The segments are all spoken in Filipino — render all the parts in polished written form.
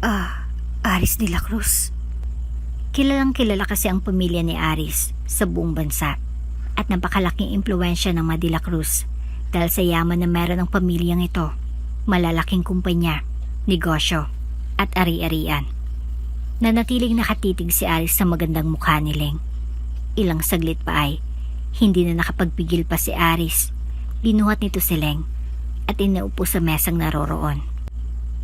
Aris de la Cruz. Kilalang kilala kasi ang pamilya ni Aris sa buong bansa at napakalaking impluensya ng mga de la Cruz dahil sa yaman na meron ng pamilyang ito, malalaking kumpanya, negosyo at ari-arian. Nanatiling nakatitig si Aris sa magandang mukha ni Leng. Ilang saglit pa ay hindi na nakapagpigil pa si Aris. Binuhat nito si Leng at inaupo sa mesang naroroon.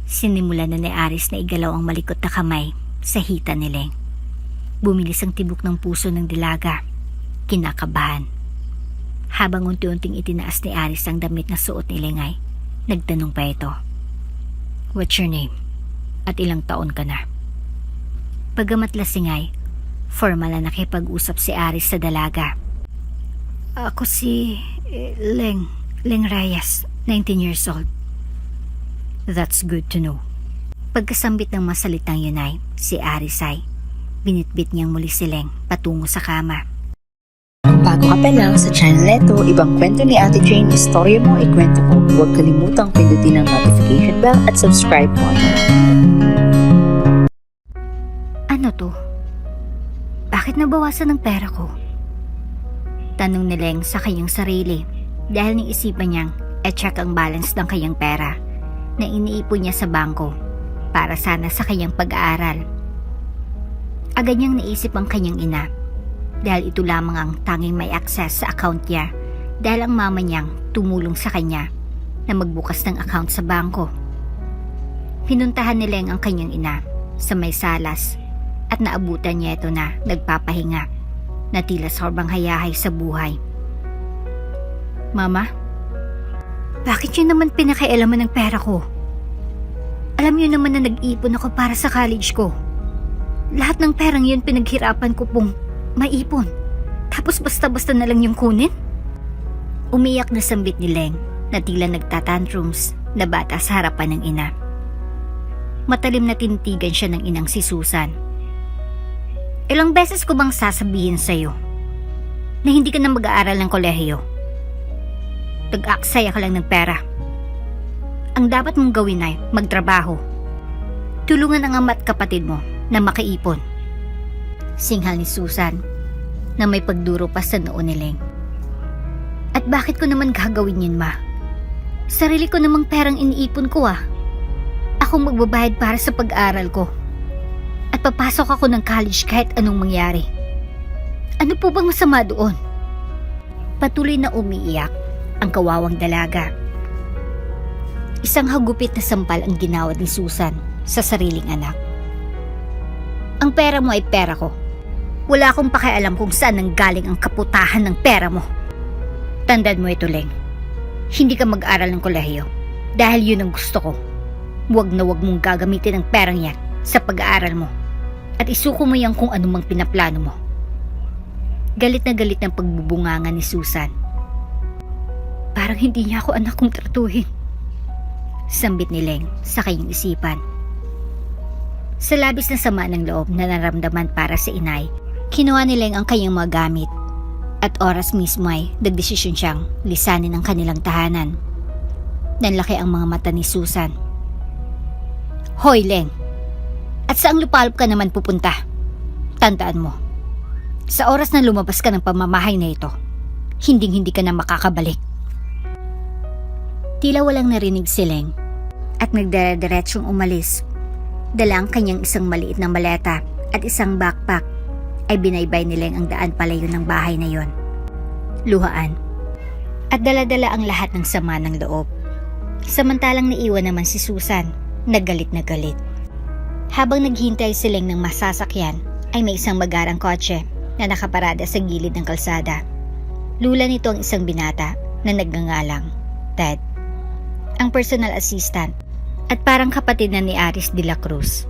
Sinimulan na ni Aris na igalaw ang malikot na kamay sa hita ni Leng. Bumilis ang tibok ng puso ng dilaga. Kinakabahan. Habang unti-unting itinaas ni Aris ang damit na suot ni Leng ay nagtanong pa ito. What's your name? At ilang taon ka na? Pagamat lasing ay formal na nakipag-usap si Aris sa dalaga. Ako si Leng Reyes, 19 years old. That's good to know. Pagkasambit ng masalitang yun ay, si Aris ay binitbit niyang muli si Leng patungo sa kama. Bago ka pa lang sa channel neto, ibang kwento ni Ate Jane, istorya mo, ikwento ko. Huwag kalimutang pindutin ang notification bell at subscribe mo. Ano to? Bakit nabawasan ng pera ko? Tanong ni Leng sa kanyang sarili dahil niisipan niyang e-check ang balance ng kanyang pera na iniipon niya sa bangko para sana sa kanyang pag-aaral. Agad niyang naisip ang kanyang ina dahil ito lamang ang tanging may access sa account niya dahil ang mama niyang tumulong sa kanya na magbukas ng account sa bangko. Pinuntahan ni Leng ang kanyang ina sa may salas at naabutan niya ito na nagpapahinga na tila sobrang hayahay sa buhay. Mama, bakit yun naman pinakailaman ng pera ko? Alam niyo naman na nag-ipon ako para sa college ko. Lahat ng perang yun pinaghirapan ko pong maipon. Tapos basta-basta na lang yung kunin? Umiyak na sambit ni Leng na tila nagtatantrums na bata sa harapan ng ina. Matalim na tinitigan siya ng inang si Susan. Ilang beses ko bang sasabihin sa'yo na hindi ka na mag-aaral ng kolehiyo? Tag-aksaya ka lang ng pera. Ang dapat mong gawin ay magtrabaho. Tulungan ang ama at kapatid mo na makaipon. Singhal ni Susan na may pagduro pa sa noo ni Leng. At bakit ko naman gagawin yun, ma? Sarili ko namang perang iniipon ko ah. Akong magbabayad para sa pag-aaral ko. At papasok ako ng college kahit anong mangyari. Ano po bang masama doon? Patuloy na umiiyak ang kawawang dalaga. Isang hagupit na sampal ang ginawad ni Susan sa sariling anak. Ang pera mo ay pera ko. Wala akong pakialam kung saan nanggaling ang kaputahan ng pera mo. Tandaan mo ito, Leng. Hindi ka mag-aral ng kolehiyo dahil yun ang gusto ko. Huwag na huwag mong gagamitin ang perang yan sa pag-aaral mo at isuko mo yan kung anumang pinaplano mo. Galit na galit ng pagbubunganga ni Susan. Parang hindi niya ako anak kong tratuhin. Sambit ni Leng sa kanyang isipan. Sa labis na sama ng loob na naramdaman para sa inay, kinuha ni Leng ang kanyang mga gamit at oras mismo ay nagdesisyon siyang lisanin ang kanilang tahanan. Nanlaki ang mga mata ni Susan. Hoy, Leng! At saang lupalop ka naman pupunta? Tandaan mo, sa oras na lumabas ka ng pamamahay na ito, hinding-hindi ka na makakabalik. Tila walang narinig si Leng at nagdire-diretsong umalis. Dala ang kanyang isang maliit na maleta at isang backpack ay binaybay ni Leng ang daan palayo ng bahay na yon. Luhaan. At dala-dala ang lahat ng sama ng loob. Samantalang naiwan naman si Susan, nagalit na galit. Habang naghintay si Leng ng masasakyan, ay may isang magarang kotse na nakaparada sa gilid ng kalsada. Lula nito ang isang binata na nagngangalang Ted, ang personal assistant at parang kapatid na ni Aris de la Cruz.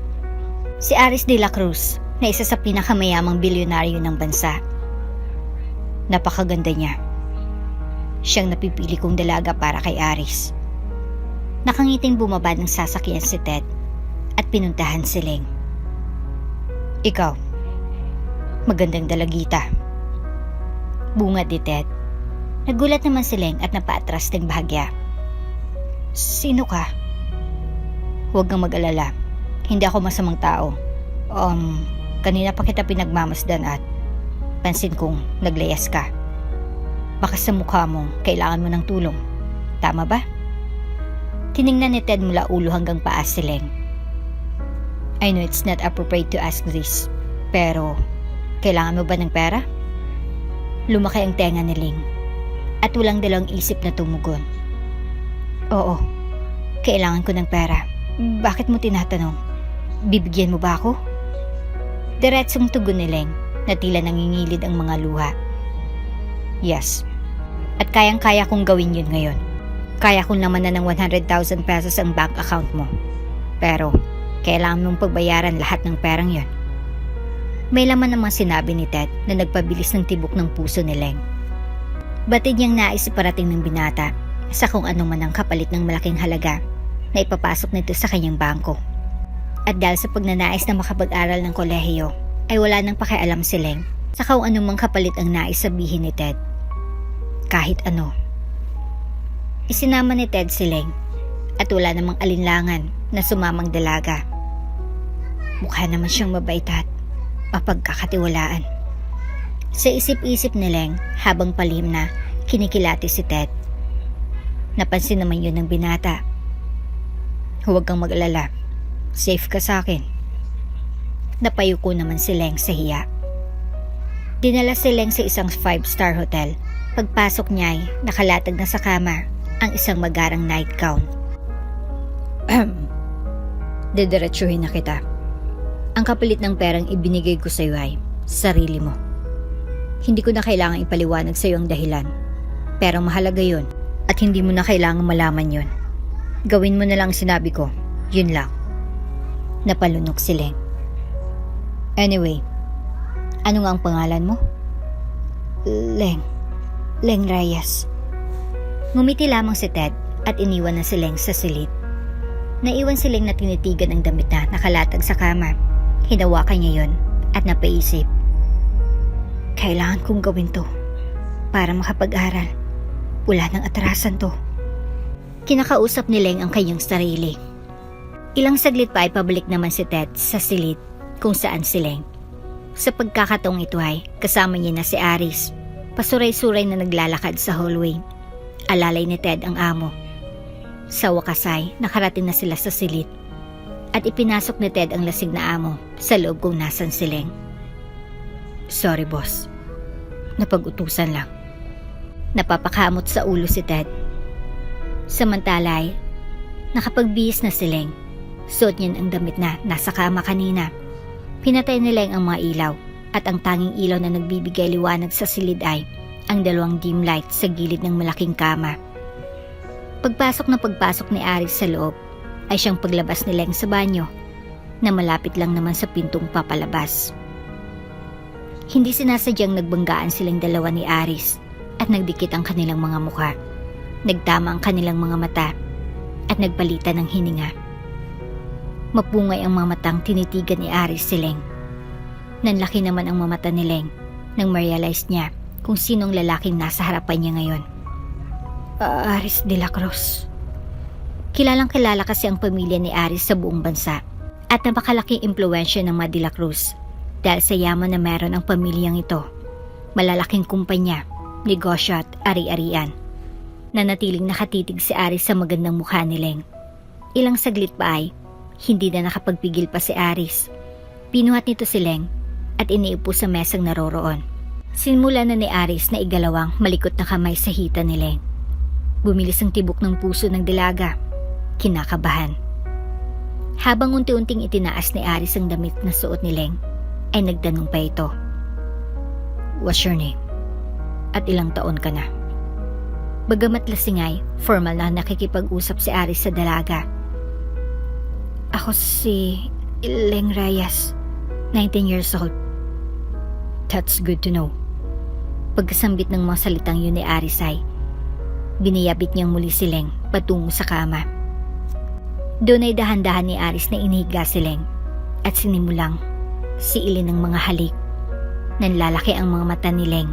Si Aris de la Cruz na isa sa pinakamayamang bilyonaryo ng bansa. Napakaganda niya. Siyang napipili kong dalaga para kay Aris. Nakangiting bumaba ng sasakyan si Ted at pinuntahan si Leng. Ikaw, magandang dalagita. Bungad ni Ted. Nagulat naman si Leng at napaatras ng bahagya. Sino ka? Huwag kang mag-alala. Hindi ako masamang tao. Kanina pa kita pinagmamasdan at pansin kong naglayas ka. Baka sa mukha mo, kailangan mo ng tulong. Tama ba? Tiningnan ni Ted mula ulo hanggang paa si Leng. I know it's not appropriate to ask this, pero kailangan mo ba ng pera? Lumaki ang tenga ni Leng at walang dalawang isip na tumugon. Oo, kailangan ko ng pera. Bakit mo tinatanong? Bibigyan mo ba ako? Diretsong tugon ni Leng na tila nangingilid ang mga luha. Yes, at kayang-kaya kong gawin yun ngayon. Kaya kong naman na ng 100,000 pesos ang bank account mo. Pero kailangan mong pagbayaran lahat ng perang yon. May laman namang sinabi ni Ted na nagpabilis ng tibok ng puso ni Leng. Batid niyang nais iparating ng binata sa kung anong man ang kapalit ng malaking halaga na ipapasok nito sa kanyang bangko. At dahil sa pagnanais na makapag-aral ng kolehiyo, ay wala nang pakialam si Leng sa kung anong mang kapalit ang nais sabihin ni Ted. Kahit ano. Isinama ni Ted si Leng at wala namang alinlangan na sumamang dalaga. Mukha naman siyang mabait at mapagkakatiwalaan. Sa isip-isip ni Leng habang palihim na kinikilati si Ted. Napansin naman yun ng binata. Huwag kang mag-alala. Safe ka sa akin. Napayuko naman si Leng sa hiya. Dinala si Leng sa isang 5-star hotel. Pagpasok niya ay nakalatag na sa kama ang isang magarang nightgown. Didiretsuhin na kita. Ang kapalit ng perang ibinigay ko sa iyo ay sarili mo. Hindi ko na kailangang ipaliwanag sa iyo ang dahilan. Pero mahalaga yun at hindi mo na kailangang malaman yun. Gawin mo na lang sinabi ko. Yun lang. Napalunok si Leng. Anyway, ano nga ang pangalan mo? Leng Reyes. Ngumiti lamang si Ted at iniwan na si Leng sa silid. Naiwan si Leng na tinitigan ang damit na nakalatag sa kama. Hinawakan niya yun at napaisip. Kailangan kong gawin to para makapag-aral. Wala nang atrasan to. Kinakausap ni Leng ang kanyang sarili. Ilang saglit pa ay pabalik naman si Ted sa silid kung saan si Leng. Sa pagkakataong ito ay kasama niya na si Aris. Pasuray-suray na naglalakad sa hallway. Alalay ni Ted ang amo. Sa wakas ay nakarating na sila sa silid at ipinasok ni Ted ang lasing na amo sa loob kung nasan si Leng. Sorry boss, napag-utusan lang. Napapakamot sa ulo si Ted. Samantala ay nakapagbihis na si Leng. Suot niyan ang damit na nasa kama kanina. Pinatay ni Leng ang mga ilaw at ang tanging ilaw na nagbibigay liwanag sa silid ay ang 2 dim light sa gilid ng malaking kama. Pagpasok ni Aris sa loob ay siyang paglabas ni Leng sa banyo na malapit lang naman sa pintong papalabas. Hindi sinasadyang nagbanggaan silang dalawa ni Aris at nagdikit ang kanilang mga mukha. Nagtama ang kanilang mga mata at nagpalitan ng hininga. Mapungay ang mga matang tinitigan ni Aris si Leng. Nanlaki naman ang mamata ni Leng nang ma-realize niya kung sinong lalaking nasa harapan niya ngayon. Aris de la Cruz. Kilalang kilala kasi ang pamilya ni Aris sa buong bansa at napakalaking impluwensya ng mga de la Cruz dahil sa yaman na meron ang pamilyang ito. Malalaking kumpanya, negosyo at ari-arian. Nanatiling nakatitig si Aris sa magandang mukha ni Leng. Ilang saglit pa ay hindi na nakapagpigil pa si Aris. Pinuhat nito si Leng at iniupo sa mesang naroroon. Sinmula na ni Aris na igalawang malikot na kamay sa hita ni Leng. Bumilis ang tibok ng puso ng dalaga. Kinakabahan. Habang unti-unting itinaas ni Aris ang damit na suot ni Leng, ay nagtanong pa ito. What's your name? At ilang taon ka na? Bagamat lasing ay, formal na nakikipag-usap si Aris sa dalaga. Ako si Leng Reyes, 19 years old. That's good to know. Pagkasambit ng mga salitang yun ni Aris ay, biniyabit niyang muli si Leng patungo sa kama. Doon ay dahan-dahan ni Aris na inihiga si Leng at sinimulang siilin ng mga halik. Nanlalaki ang mga mata ni Leng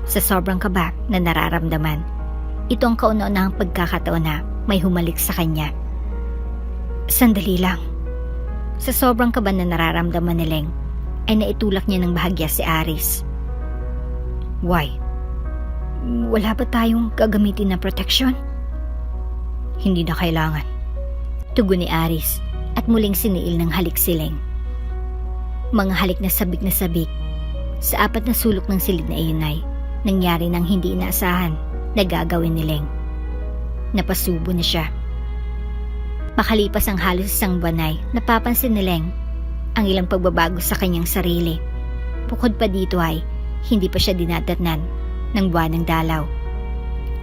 sa sobrang kaba na nararamdaman. Ito ang kauna-unahang pagkakataon na may humalik sa kanya. Sandali lang. Sa sobrang kaba na nararamdaman ni Leng, ay naitulak niya ng bahagya si Aris. Why? Wala ba tayong gagamitin na protection? Hindi na kailangan. Tugon ni Aris at muling siniil ng halik si Leng. Mga halik na sabik sa 4 na sulok ng silid na iyon ay nangyari ng hindi inaasahan na gagawin ni Leng. Napasubo na siya. Makalipas ang halos 1 buwan ay napapansin ni Leng ang ilang pagbabago sa kanyang sarili. Bukod pa dito ay hindi pa siya dinadatnan ng buwan ng dalaw.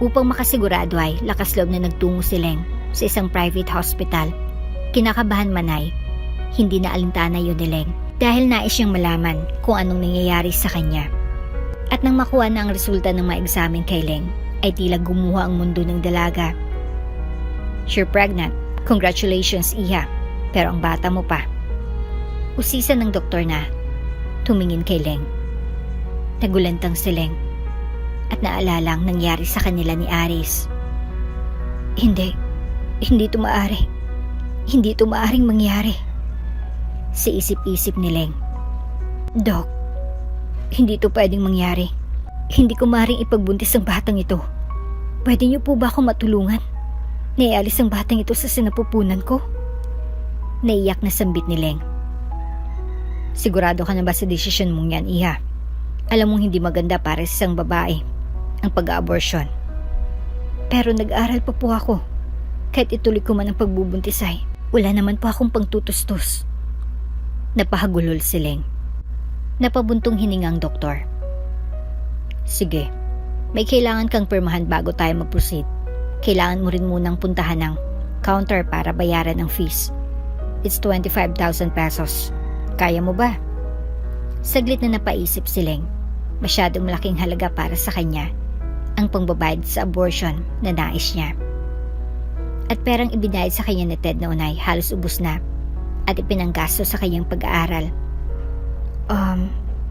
Upang makasigurado ay lakas loob na nagtungo si Leng sa isang private hospital. Kinakabahan man ay hindi na alintana yun ni Leng dahil nais siyang malaman kung anong nangyayari sa kanya. At nang makuha na ang resulta ng mga eksamen kay Leng ay tila gumuha ang mundo ng dalaga. You're pregnant. Congratulations, Iha. Pero ang bata mo pa. Usisan ng doktor na tumingin kay Leng. Nagulantang si Leng at naalala ang nangyari sa kanila ni Aris. Hindi ito maaari. Hindi ito maaring mangyari. Sa isip-isip ni Leng. Dok, hindi ito pwedeng mangyari. Hindi ko maaaring ipagbuntis ang batang ito. Pwede niyo po ba ako matulungan? Naialis ang batang ito sa sinapupunan ko. Naiyak na sambit ni Leng. Sigurado ka na ba sa desisyon mong yan, Iha? Alam mong hindi maganda para sa isang babae ang pag-abortion. Pero nag-aral pa po ako. Kahit ituloy ko man ang pagbubuntis ay wala naman po akong pangtutustos. Napahagulol si Leng. Napabuntong hiningang doktor. Sige, may kailangan kang pirmahan bago tayo mag-proceed. Kailangan mo rin munang puntahan ng counter para bayaran ang fees. It's 25,000 pesos. Kaya mo ba? Saglit na napaisip si Leng. Masyadong malaking halaga para sa kanya ang pangbabayad sa abortion na nais niya. At perang ibinayad sa kanya ni Ted noon ay halos ubos na at ipinanggasto sa kanyang pag-aaral.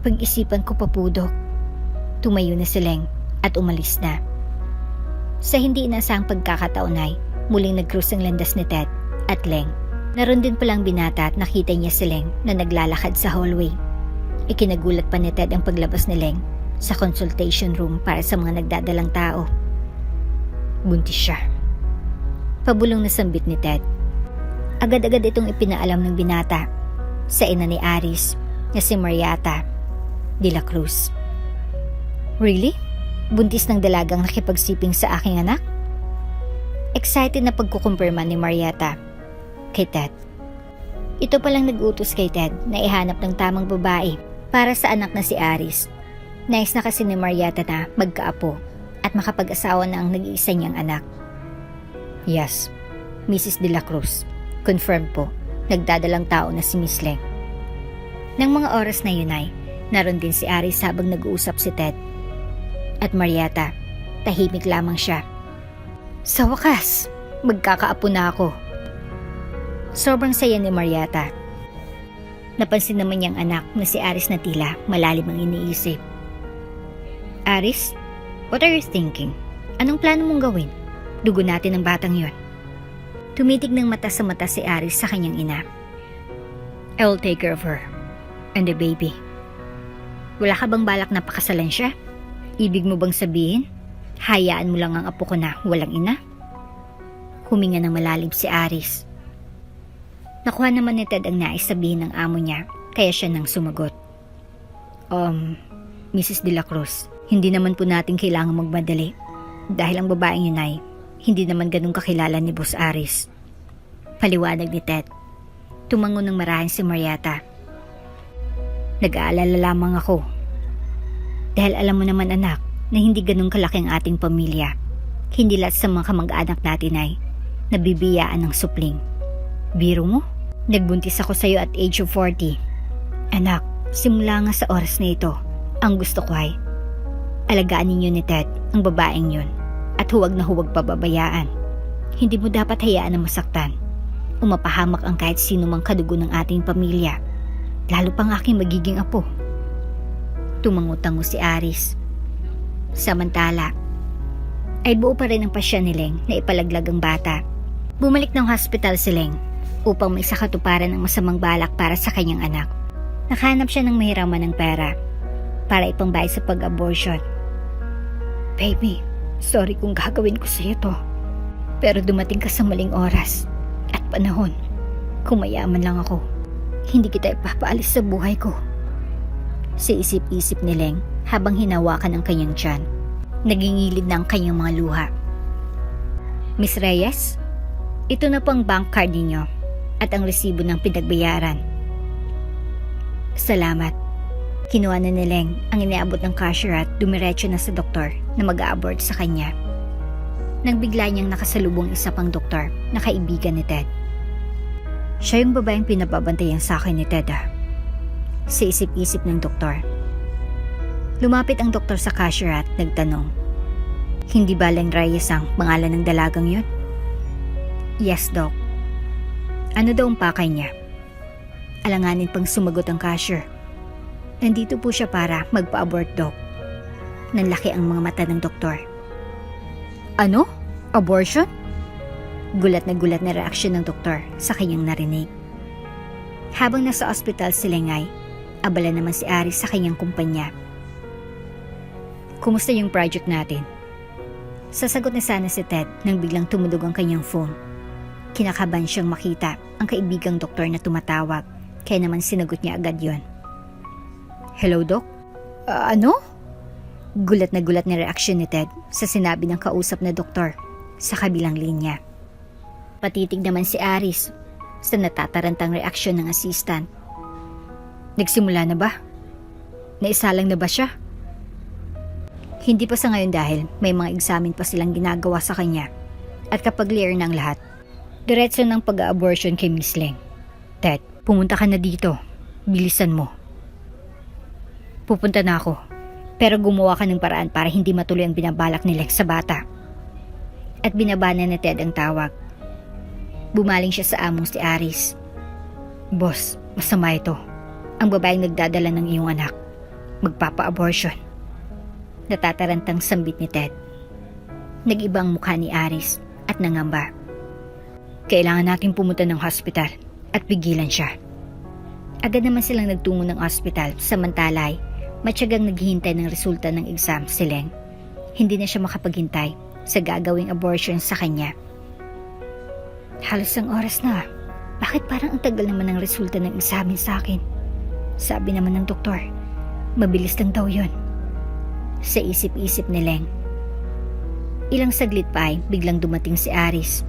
Pag-isipan ko pa po, Dok. Tumayo na si Leng at umalis na. Sa hindi inasahang pagkakataon ay muling nag-cruise ang landas ni Ted at Leng. Naroon din palang binata at nakita niya si Leng na naglalakad sa hallway. Ikinagulat pa ni Ted ang paglabas ni Leng sa consultation room para sa mga nagdadalang tao. Buntis siya. Pabulong na sambit ni Ted. Agad-agad itong ipinaalam ng binata sa ina ni Aris na si Mariata de la Cruz. Really? Buntis ng dalagang nakipagsiping sa aking anak? Excited na pagkukumpirma ni Mariata kay Ted. Ito palang nag-utos kay Ted na ihanap ng tamang babae para sa anak na si Aris. Nais na kasi ni Mariata na magkaapo at makapag-asawa na ang nag-iisa niyang anak. Yes, Mrs. de la Cruz. Confirm po, nagdadalang tao na si Miss Leng. Nang mga oras na yun ay, naroon din si Aris habang nag-uusap si Ted. At Mariata, tahimik lamang siya. Sa wakas, magkakaapo na ako. Sobrang saya ni Mariata. Napansin naman niyang anak na si Aris na tila malalim ang iniisip. Aris, what are you thinking? Anong plano mong gawin? Dugo natin ang batang yon. Tumitig ng mata sa mata si Aris sa kanyang ina. I will take care of her and the baby. Wala ka bang balak na pakasalan siya? Ibig mo bang sabihin, hayaan mo lang ang apo ko na walang ina? Huminga ng malalim si Aris. Nakuha naman ni Ted ang nais sabihin ng amo niya, kaya siya nang sumagot. Mrs. de la Cruz, hindi naman po natin kailangang magmadali. Dahil ang babaeng yun ay hindi naman ganun kakilala ni Boss Aris. Paliwanag ni Ted. Tumango ng marahin si Mariata. Nag-aalala lamang ako. Dahil alam mo naman anak na hindi ganun kalaki ang ating pamilya. Hindi lahat sa mga kamag-anak natin ay nabibiyaan ng supling. Biro mo? Nagbuntis ako sa'yo at age of 40. Anak, simula nga sa oras na ito, ang gusto ko ay alagaan ninyo ni Ted ang babaeng yun at huwag na huwag pababayaan. Hindi mo dapat hayaan na masaktan o mapahamak ang kahit sino mang kadugo ng ating pamilya, lalo pang aking magiging apo. Tumango-tango si Aris. Samantala, ay buo pa rin ang pasya ni Leng na ipalaglag ang bata. Bumalik ng hospital si Leng upang may sakatuparan ng masamang balak para sa kanyang anak. Nakahanap siya ng mahiraman ng pera para ipangbayad sa pag-abortion. Baby, sorry kung gagawin ko sa'yo to. Pero dumating ka sa maling oras at panahon. Kung mayaman lang ako, hindi kita ipapaalis sa buhay ko. Sa isip-isip ni Leng habang hinawakan ang kanyang tiyan. Nagingilid na ang kanyang mga luha. Miss Reyes, ito na po ang bank card ninyo at ang resibo ng pinagbayaran. Salamat. Kinuha na ni Leng ang iniabot ng cashier at dumiretso na sa doktor na mag-a-abort sa kanya. Nang bigla niyang nakasalubong isa pang doktor na kaibigan ni Ted. Siya yung babaeng pinababantayan sa akin ni Ted Sa isip-isip ng doktor. Lumapit ang doktor sa cashier at nagtanong, hindi ba Leng Reyes ang pangalan ng dalagang yun? Yes, Doc. Ano daw ang pakay niya? Alanganin pang sumagot ang cashier. Nandito po siya para magpa-abort, Doc. Nanlaki ang mga mata ng doktor. Ano? Abortion? Gulat na reaksyon ng doktor sa kanyang narinig. Habang nasa ospital si Lengay, abala naman si Aris sa kanyang kumpanya. Kumusta yung project natin? Sasagot na sana si Ted nang biglang tumudog ang kanyang phone. Kinakabahan siyang makita ang kaibigang doktor na tumatawag, kaya naman sinagot niya agad yon. Hello, Doc? Ano? Gulat na reaksyon ni Ted sa sinabi ng kausap na doktor sa kabilang linya. Patitig naman si Aris sa natatarantang reaksyon ng assistant. Nagsimula na ba? Naisalang na ba siya? Hindi pa sa ngayon dahil may mga examen pa silang ginagawa sa kanya. At kapag clear ng lahat, diretso ng pag-abortion kay Miss Leng. Ted, pumunta ka na dito. Bilisan mo. Pupunta na ako. Pero gumawa ka ng paraan para hindi matuloy ang binabalak ni Leng sa bata. At binabana ni Ted ang tawag. Bumaling siya sa among si Aris. Boss, masama ito. Ang babaeng nagdadala ng iyong anak. Magpapa-abortion. Natatarantang sambit ni Ted. Nag-iba ang mukha ni Aris at nangamba. Kailangan natin pumunta ng hospital at pigilan siya. Agad naman silang nagtungo ng hospital samantalay matyagang naghihintay ng resulta ng exam si Leng. Hindi na siya makapaghintay sa gagawing abortion sa kanya. Halos ang oras na. Bakit parang ang tagal naman ng resulta ng examen sa akin? Sabi naman ng doktor, mabilis lang daw yun. Sa isip-isip ni Leng. Ilang saglit pa ay biglang dumating si Aris.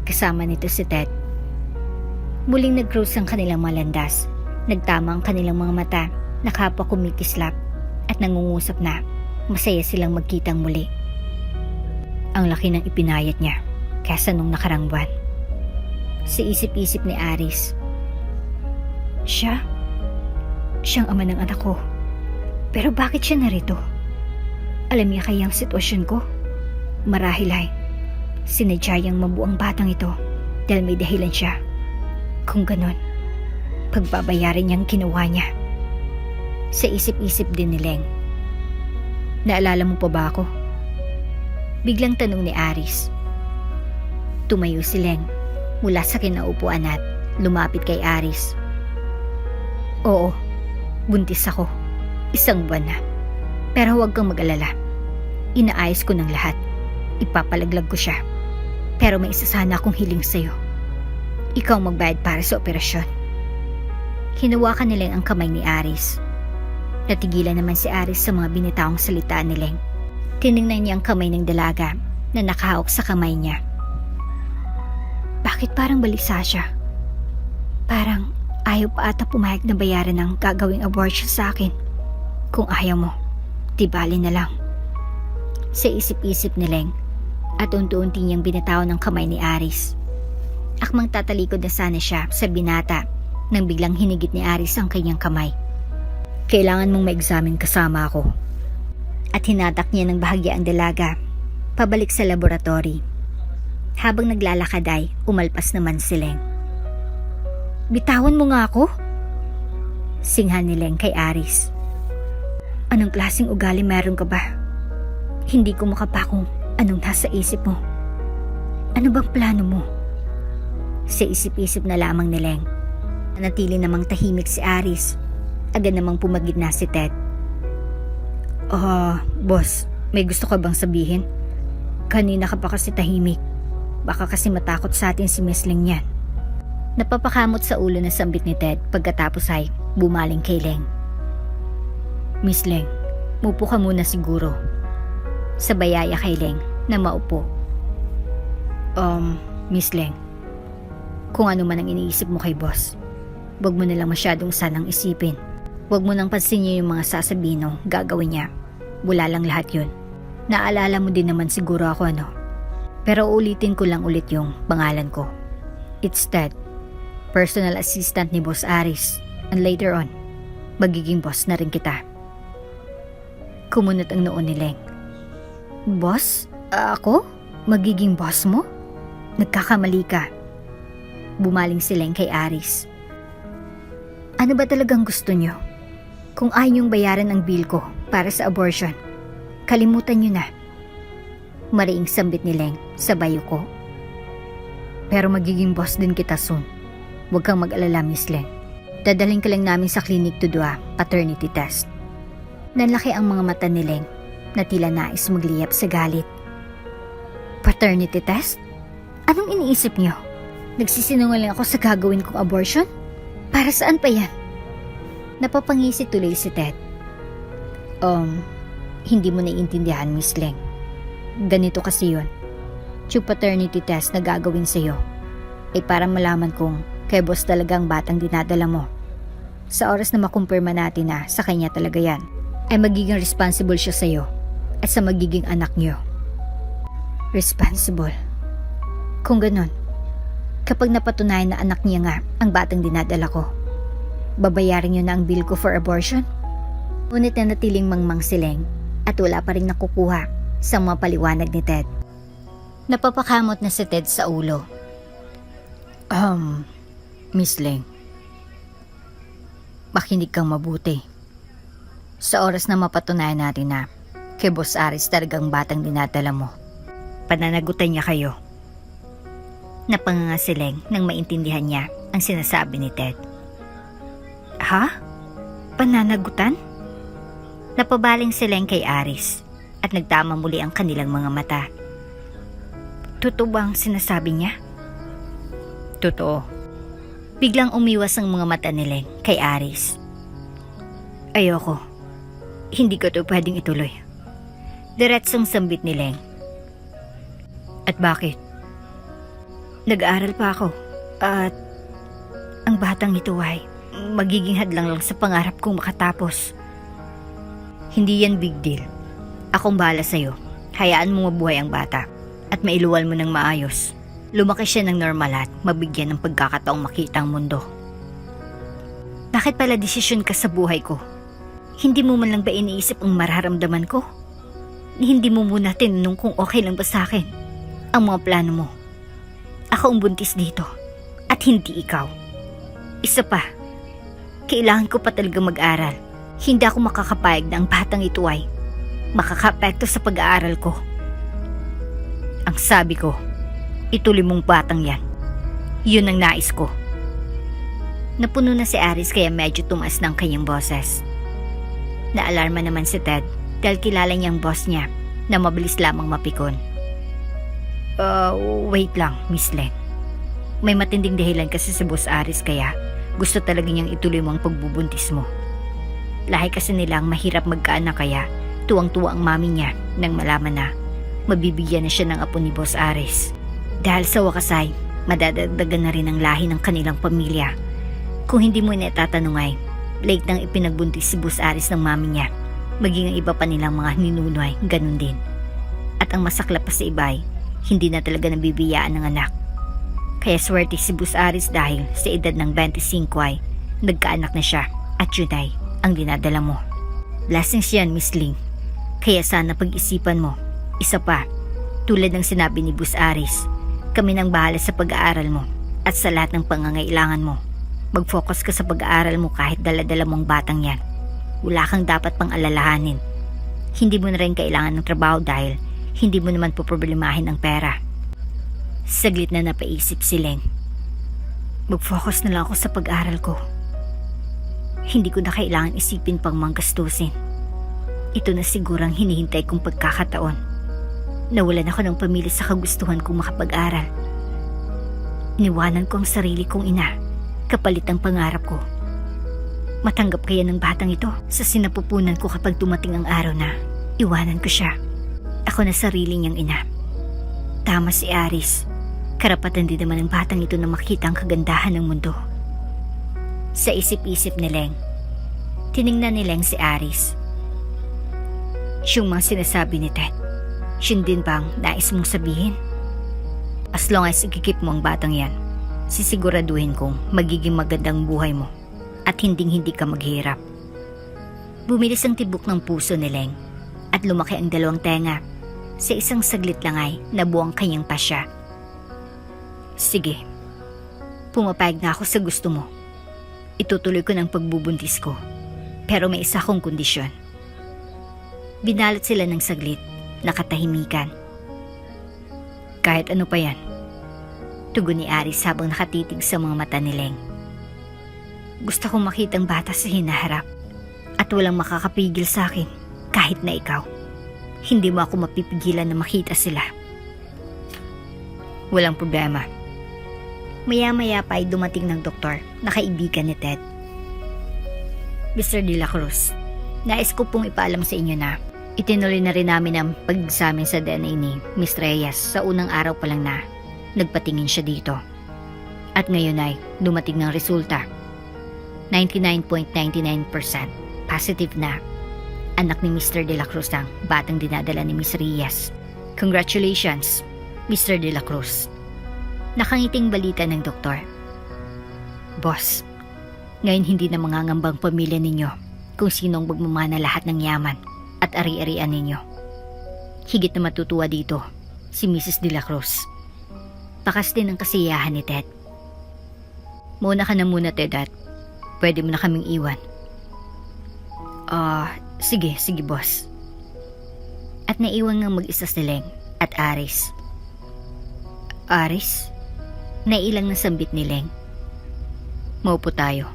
Kasama nito si Ted. Muling nag-cross ang kanilang mga landas. Nagtama ang kanilang mga mata na kapwa kumikislap at nangungusap na masaya silang magkitang muli. Ang laki ng ipinayat niya kaysa nung nakarang buwan. Sa isip-isip ni Aris. Siyang ama ng anak ko. Pero bakit siya narito? Alam niya kaya ang sitwasyon ko? Marahil ay sinadyayang mabuang batang ito dahil may dahilan siya. Kung ganon, pagbabayarin niyang ginawa niya. Sa isip-isip din ni Leng. Naalala mo pa ba ako? Biglang tanong ni Aris. Tumayo si Leng mula sa kinaupuan at lumapit kay Aris. Oo, buntis ako. 1 buwan na. Pero huwag kang mag-alala. Inaayos ko ng lahat. Ipapalaglag ko siya. Pero may isa sana akong hiling sa'yo. Ikaw magbayad para sa operasyon. Hinawakan ni Leng ang kamay ni Aris. Natigilan naman si Aris sa mga binitawang salita ni Leng. Tiningnan niya ang kamay ng dalaga na nakahawak sa kamay niya. Bakit parang balisa siya? Parang ayaw pa ata pumayag na bayaran ng gagawing abortion sa akin. Kung ayaw mo, di bali na lang. Sa isip-isip ni Leng at unti-unti niyang binitawan ng kamay ni Aris. Akmang tatalikod na sana siya sa binata nang biglang hinigit ni Aris ang kanyang kamay. Kailangan mong ma-examine kasama ako. At hinatak niya ng bahagya ang dalaga pabalik sa laboratory. Habang naglalakad ay umalpas naman si Leng. Bitawan mo nga ako? Singhan ni Leng kay Aris. Anong klaseng ugali meron ka ba? Hindi ko makapa kung anong nasa isip mo. Ano bang plano mo? Sa isip-isip na lamang ni Leng. Nanatili namang tahimik si Aris. Agad namang pumagitna si Ted. Boss, may gusto ka bang sabihin? Kanina ka pa kasi tahimik. Baka kasi matakot sa atin si Miss Leng yan. Napapakamot sa ulo na sambit ni Ted pagkatapos ay bumaling kay Leng. Miss Leng, mupo ka muna siguro. Sabayaya kay Leng na maupo. Miss Leng, kung ano man ang iniisip mo kay boss, wag mo nalang masyadong sanang isipin. Wag mo nang pansinin yung mga sasabihin o gagawin niya. Wala lang lahat yun. Naalala mo din naman siguro ako Pero ulitin ko lang ulit yung pangalan ko. It's Ted, personal assistant ni Boss Aris. And later on, magiging boss na rin kita. Kumunot ang noo ni Leng. Boss? Ako? Magiging boss mo? Nagkakamali ka. Bumaling si Leng kay Aris. Ano ba talagang gusto nyo? Kung ayaw niyong bayaran ang bill ko para sa abortion, kalimutan nyo na. Mariing sambit ni Leng sa bayo ko. Pero magiging boss din kita soon. Huwag kang mag-alala, Miss Leng. Dadalhin ka lang namin sa clinic to do a paternity test. Nanlaki ang mga mata ni Leng na tila nais magliyap sa galit. Paternity test? Anong iniisip niyo? Nagsisinungaling ako sa gagawin kong abortion? Para saan pa yan? Napapangisi tuloy si Ted. Hindi mo naiintindihan, Miss Leng. Ganito kasi yun. Yung paternity test na gagawin sa'yo ay para malaman kung kay boss talaga ang batang dinadala mo. Sa oras na makumpirma natin na sa kanya talaga yan, ay magiging responsible siya sa'yo at sa magiging anak niyo. Responsible? Kung ganon, kapag napatunayan na anak niya nga ang batang dinadala ko, babayarin niyo na ang bill ko for abortion? Ngunit nanatiling mangmang si Leng at wala pa rin nakukuha sa mga paliwanag ni Ted. Napapakamot na si Ted sa ulo. Miss Leng, makinig kang mabuti. Sa oras na mapatunayan natin na kay Boss Aris talagang batang dinadala mo, pananagutan niya kayo. Napanganga si Leng nang maintindihan niya ang sinasabi ni Ted. Ha? Pananagutan? Napabaling si Leng kay Aris at nagtama muli ang kanilang mga mata. Totoo bang sinasabi niya? Totoo. Biglang umiwas ang mga mata ni Leng kay Aris. Ayoko. Hindi ko to pwedeng ituloy. Diretsong sambit ni Leng. At bakit? Nag-aaral pa ako at ang batang ito ay magiging hadlang lang sa pangarap kong makatapos. Hindi yan big deal. Akong bahala sa'yo. Hayaan mo mabuhay ang bata at mailuwal mo ng maayos. Lumaki siya ng normal at mabigyan ng pagkakataong makita ang mundo. Bakit pala desisyon ka sa buhay ko? Hindi mo man lang ba iniisip ang mararamdaman ko? Hindi mo muna tinanong kung okay lang ba sa akin ang mga plano mo. Ako ang buntis dito at hindi ikaw. Isa pa, kailangan ko pa talaga mag-aral. Hindi ako makakapayag na ang batang ito ay makakapekto sa pag-aaral ko. Ang sabi ko, ituloy mong batang yan. Yun ang nais ko. Napuno na si Aris kaya medyo tumaas ng kanyang boses. Naalarma naman si Ted dahil kilala niyang boss niya na mabilis lamang mapikon. Wait lang, Miss Leng. May matinding dahilan kasi si Boss Aris kaya gusto talaga niyang ituloy mo ang pagbubuntis mo. Lahi kasi nila ang mahirap magkaanak kaya tuwang-tuwa ang mami niya nang malaman na mabibigyan na siya ng apo ni Boss Aris. Dahil sa wakas ay madadagdagan na rin ang lahi ng kanilang pamilya. Kung hindi mo naitatanong ay late nang ipinagbuntis si Boss Aris ng mami niya. Maging ang iba pa nilang mga ninuno ay ganun din. At ang masaklap pa sa iba ay hindi na talaga nabibiyaan ng anak. Kaya swerte si Boss Aris dahil sa edad ng 25 ay nagkaanak na siya at yun ay ang dinadala mo. Blessings yan, Miss Ling. Kaya sana pag-isipan mo. Isa pa, tulad ng sinabi ni Boss Aris, kami nang bahala sa pag-aaral mo at sa lahat ng pangangailangan mo. Mag-focus ka sa pag-aaral mo kahit dala-dala mong batang yan. Wala kang dapat pang alalahanin. Hindi mo na rin kailangan ng trabaho dahil hindi mo naman poproblemahin ang pera. Saglit na napaisip si Leng. Mag-focus na lang ako sa pag-aral ko. Hindi ko na kailangan isipin pang manggastusin. Ito na sigurang hinihintay kong pagkakataon. Nawalan ako ng pamilya sa kagustuhan kong makapag-aral. Iniwanan ko ang sarili kong ina, kapalit ang pangarap ko. Matanggap kaya ng batang ito sa sinapupunan ko kapag dumating ang araw na iwanan ko siya. Ako na sarili niyang ina. Tama si Aris. Karapatan din naman ng batang ito na makita ang kagandahan ng mundo. Sa isip-isip ni Leng, tiningnan ni Leng si Aris. Siyang mga sinasabi ni Ted, siya din bang nais mong sabihin? As long as ikikip mo ang batang yan, sisiguraduhin kong magiging magandang buhay mo at hinding-hindi ka maghirap. Bumilis ang tibok ng puso ni Leng at lumaki ang dalawang tenga. Sa isang saglit lang ay nabuang kanyang pasya. Sige, pumapayag na ako sa gusto mo. Itutuloy ko ng pagbubuntis ko, pero may isa kong kondisyon. Binalot sila ng saglit, nakatahimikan. Kahit ano pa yan, tugon ni Aris habang nakatitig sa mga mata ni Leng. Gusto kong makitang bata sa hinaharap at walang makakapigil sa akin kahit na ikaw. Hindi mo ako mapipigilan na makita sila. Walang problema. Maya-maya pa ay dumating ng doktor na kaibigan ni Ted. Mr. De La Cruz, nais ko pong ipaalam sa inyo na itinuloy na rin namin ang pag-examine sa DNA ni Ms. Reyes sa unang araw pa lang na nagpatingin siya dito. At ngayon ay dumating ng resulta. 99.99% positive na anak ni Mr. De La Cruz ang batang dinadala ni Ms. Reyes. Congratulations, Mr. De La Cruz. Nakangiting balita ng doktor. Boss, ngayon hindi na mangangambang pamilya ninyo kung sinong magmamana lahat ng yaman at ari-arian ninyo. Higit na matutuwa dito si Mrs. De La Cruz. Bakas din ang kasiyahan ni Ted. Muna ka na muna, Ted, at pwede mo na kaming iwan. Sige, boss. At naiwan ngang mag-isa si Leng at Aris. Aris? Nailang na sambit ni Leng. Maupo tayo.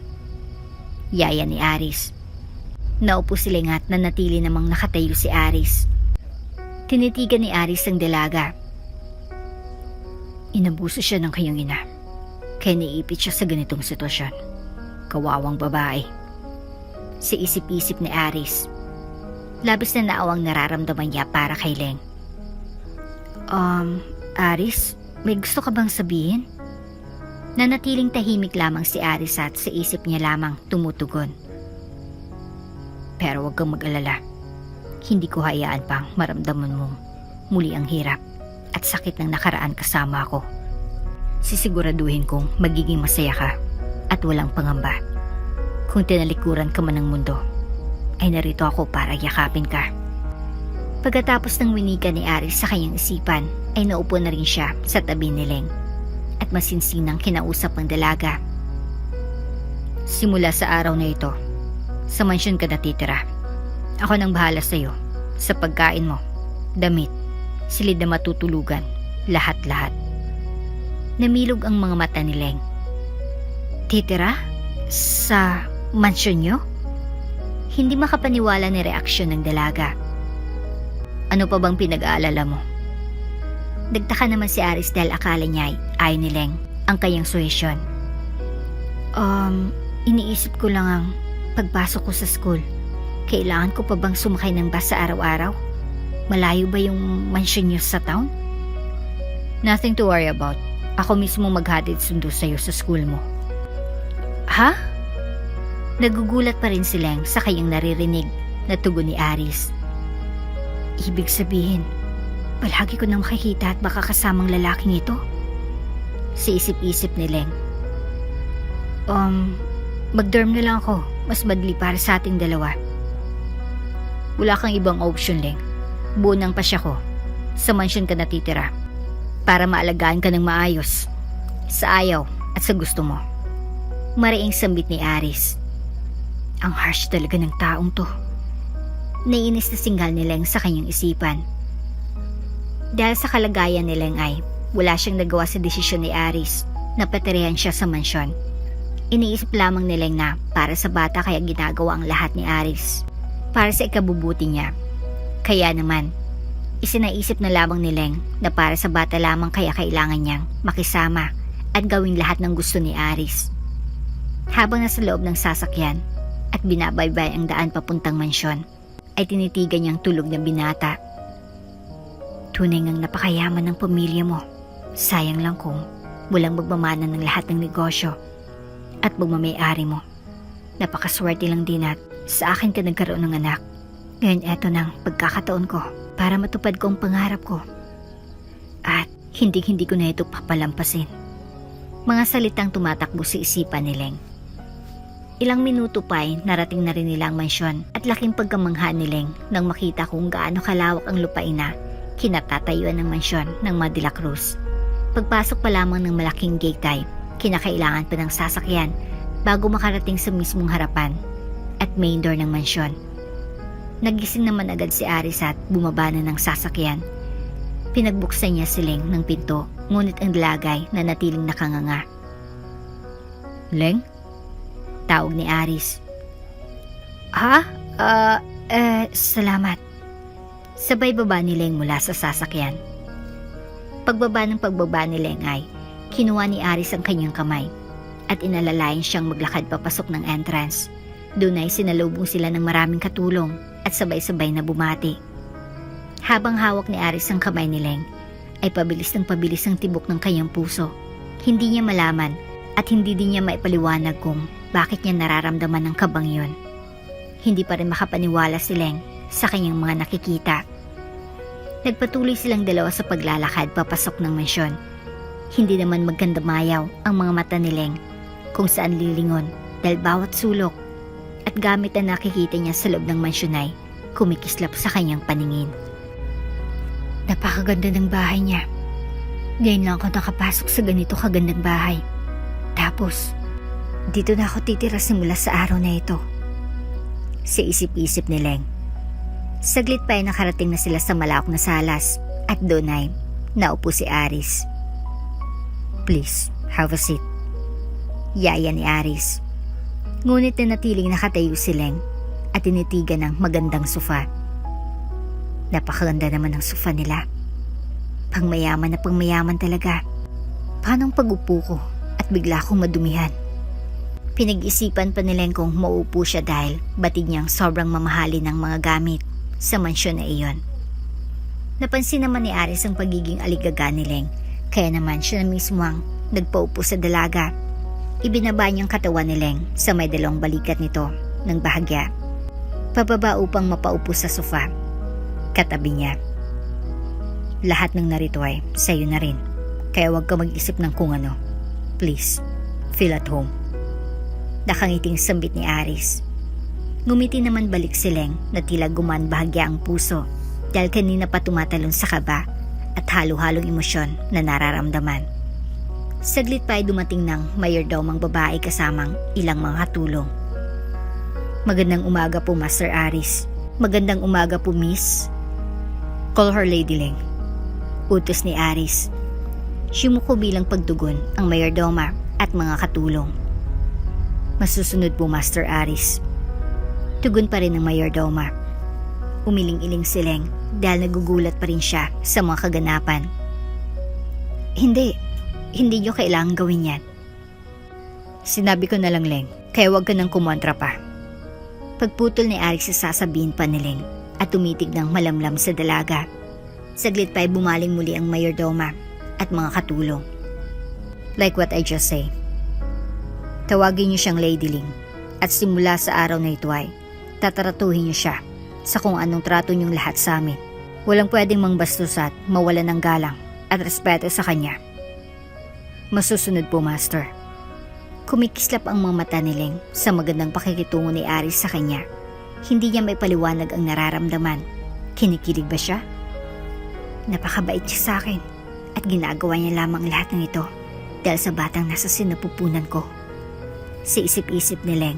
Yaya ni Aris. Naupo si Leng at nanatili namang nakatayo si Aris. Tinitigan ni Aris ang dalaga. Inabuso siya ng kanyang ina. Kaya niipit siya sa ganitong sitwasyon. Kawawang babae. Sa isip-isip ni Aris, labis na naawang nararamdaman niya para kay Leng. Aris, may gusto ka bang sabihin? Nanatiling tahimik lamang si Aris at sa isip niya lamang tumutugon. Pero huwag kang mag-alala. Hindi ko hayaan pang maramdaman mong muli ang hirap at sakit ng nakaraan kasama ako. Sisiguraduhin kong magiging masaya ka at walang pangamba. Kung tinalikuran ka man ng mundo, ay narito ako para yakapin ka. Pagkatapos ng winika ni Aris sa kanyang isipan, ay naupo na rin siya sa tabi ni Leng at masinsinang kinausap ang dalaga. Simula sa araw na ito, sa mansyon ka natitira. Ako nang bahala sa iyo, sa pagkain mo, damit, silid na matutulugan, lahat-lahat. Namilog ang mga mata ni Leng. Titira? Sa mansyon niyo? Hindi makapaniwala ni reaksyon ng dalaga. Ano pa bang pinag-aalala mo? Nagtaka naman si Aris dahil akala niya ay ayaw ni Leng ang kanyang suhesyon. Iniisip ko lang ang pagpasok ko sa school. Kailangan ko pa bang sumakay ng bus sa araw-araw? Malayo ba yung mansyon niyo sa town? Nothing to worry about. Ako mismo maghatid sundo sa'yo sa school mo. Ha? Nagugulat pa rin si Leng sa kanyang naririnig na tugon ni Aris. Ibig sabihin, palagi ko nang makikita at baka kasamang lalaking ito? Sa isip-isip ni Leng. Mag-dorm na lang ako. Mas madali para sa ating dalawa. Wala kang ibang option, Leng. Buo ng pasya ko. Sa mansyon ka natitira. Para maalagaan ka ng maayos. Sa ayaw at sa gusto mo. Mariing sambit ni Aris. Ang harsh talaga ng taong to. Naiinis na singgal ni Leng sa kanyang isipan. Dahil sa kalagayan ni Leng ay wala siyang nagawa sa desisyon ni Aris. napaterehan siya sa mansyon. Iniisip lamang ni Leng na para sa bata kaya ginagawa ang lahat ni Aris. Para sa ikabubuti niya. Kaya naman, isinaisip na lamang ni Leng na para sa bata lamang kaya kailangan niyang makisama at gawin lahat ng gusto ni Aris. Habang nasa loob ng sasakyan at binabaybay ang daan papuntang mansyon, ay tinitigan niyang tulog na binata. Tunay ngang napakayaman ng pamilya mo. Sayang lang kung walang magmamana ng lahat ng negosyo at magmamayari mo. Napakaswerte lang din at sa akin ka nagkaroon ng anak. Ngayon eto nang pagkakataon ko para matupad ko ang pangarap ko. At hindi ko na ito papalampasin. Mga salitang tumatakbo sa isipan ni Leng. Ilang minuto pa ay narating na rin nila ang mansyon at laking pagkamangha ni Leng nang makita kung gaano kalawak ang lupain na kinatatayuan ng mansyon ng mga De La Cruz. Pagpasok pa lamang ng malaking gate ay kinakailangan pa ng sasakyan bago makarating sa mismong harapan at main door ng mansyon. Nagising naman agad si Aris at bumaba na ng sasakyan. Pinagbuksan niya si Leng ng pinto, ngunit ang dalagay na natiling nakanganga. Leng? Tawag ni Aris. Ha? Salamat. Sabay baba ni Leng mula sa sasakyan. Pagbaba ni Leng ay kinuha ni Aris ang kanyang kamay at inalalayan siyang maglakad papasok ng entrance. Doon ay sinalubong sila ng maraming katulong at sabay-sabay na bumati. Habang hawak ni Aris ang kamay ni Leng, ay pabilis ang tibok ng kanyang puso. Hindi niya malaman at hindi din niya maipaliwanag kung bakit niya nararamdaman ang kabang yun. Hindi pa rin makapaniwala si Leng sa kanyang mga nakikita. Nagpatuloy silang dalawa sa paglalakad papasok ng mansyon. Hindi naman magkandamayaw ang mga mata ni Leng kung saan lilingon dahil bawat sulok at gamit na nakikita niya sa loob ng mansyon ay kumikislap sa kanyang paningin. Napakaganda ng bahay niya. Ngayon lang ako nakapasok sa ganito kagandang bahay. Tapos, dito na ako titira simula sa araw na ito. Sa isip-isip ni Leng. Saglit pa ay nakarating na sila sa malawak na salas at doon ay naupo si Aris. Please, have a seat. Yaya ni Aris. Ngunit natiling nakatayo si Leng at tinitigan ng magandang sofa. Napakaganda naman ng sofa nila. Pangmayaman na pangmayaman talaga. Paano ang pag-upo ko at bigla akong madumihan? Pinag-isipan pa ni Leng kung mauupo siya dahil batid niyang sobrang mamahalin ng mga gamit sa mansyon na iyon. Napansin naman ni Aris ang pagiging aligaga ni Leng, kaya naman siya na mismo ang nagpaupo sa dalaga. Ibinaba niyang katawan ni Leng sa may dalawang balikat nito ng bahagya. Pababa upang mapaupo sa sofa. Katabi niya. Lahat ng narito ay sa'yo na rin. Kaya huwag ka mag-isip ng kung ano. Please, feel at home. Nakangiting sambit ni Aris. Ngumiti naman balik si Leng na tila gumaan bahagya ang puso dahil kanina pa tumatalon sa kaba at halo-halong emosyon na nararamdaman. Saglit pa ay dumating ng mayordomang babae kasamang ilang mga katulong. Magandang umaga po, Master Aris. Magandang umaga po, Miss. Call her Lady Leng. Utos ni Aris. Sumuko bilang pagtugon ang mayordoma at mga katulong. Masusunod po, Master Aris. Tugon pa rin ng mayordoma. Umiling-iling si Leng dahil nagugulat pa rin siya sa mga kaganapan. Hindi niyo kailangang gawin yan. Sinabi ko na lang, Leng, kaya huwag ka nang kumontra pa. Pagputol ni Aris sa sasabihin pa ni Leng at tumitig ng malamlam sa dalaga. Saglit pa ay bumaling muli ang mayordoma at mga katulong. Like what I just say. Tawagin niyo siyang Lady Leng at simula sa araw na ito ay tataratuhin niyo siya sa kung anong trato niyong lahat sa amin. Walang pwedeng mangbastos at mawalan ng galang at respeto sa kanya. Masusunod po, Master. Kumikislap ang mga mata ni Leng sa magandang pakikitungo ni Aris sa kanya. Hindi niya may paliwanag ang nararamdaman. Kinikilig ba siya? Napakabait siya sa akin at ginagawa niya lamang lahat ng ito dahil sa batang nasa sinapupunan ko. Sa isip-isip ni Leng.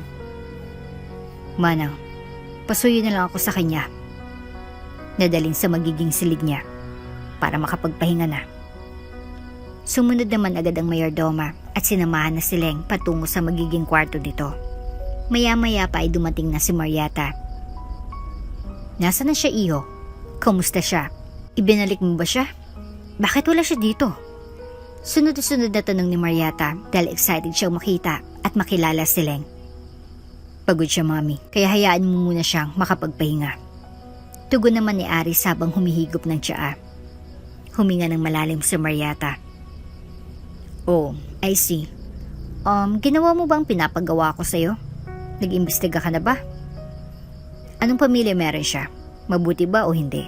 Manang, pasuyo na lang ako sa kanya. Nadalin sa magiging silid niya para makapagpahinga na. Sumunod naman agad ang mayordoma at sinamahan na si Leng patungo sa magiging kwarto nito. Maya-maya pa ay dumating na si Marieta. Nasaan na siya, iho? Kamusta siya? Ibinalik mo ba siya? Bakit wala siya dito? Sunod-sunod na tanong ni Marieta dahil excited siyang makita at makilala si Leng. Pagod siya, mami, kaya hayaan mo muna siyang makapagpahinga. Tugon naman ni Aris habang humihigop ng tsaa. Huminga ng malalim si Marieta. Oh, I see. Ginawa mo bang pinapagawa ko sa'yo? Nag-imbestiga ka na ba? Anong pamilya meron siya? Mabuti ba o hindi?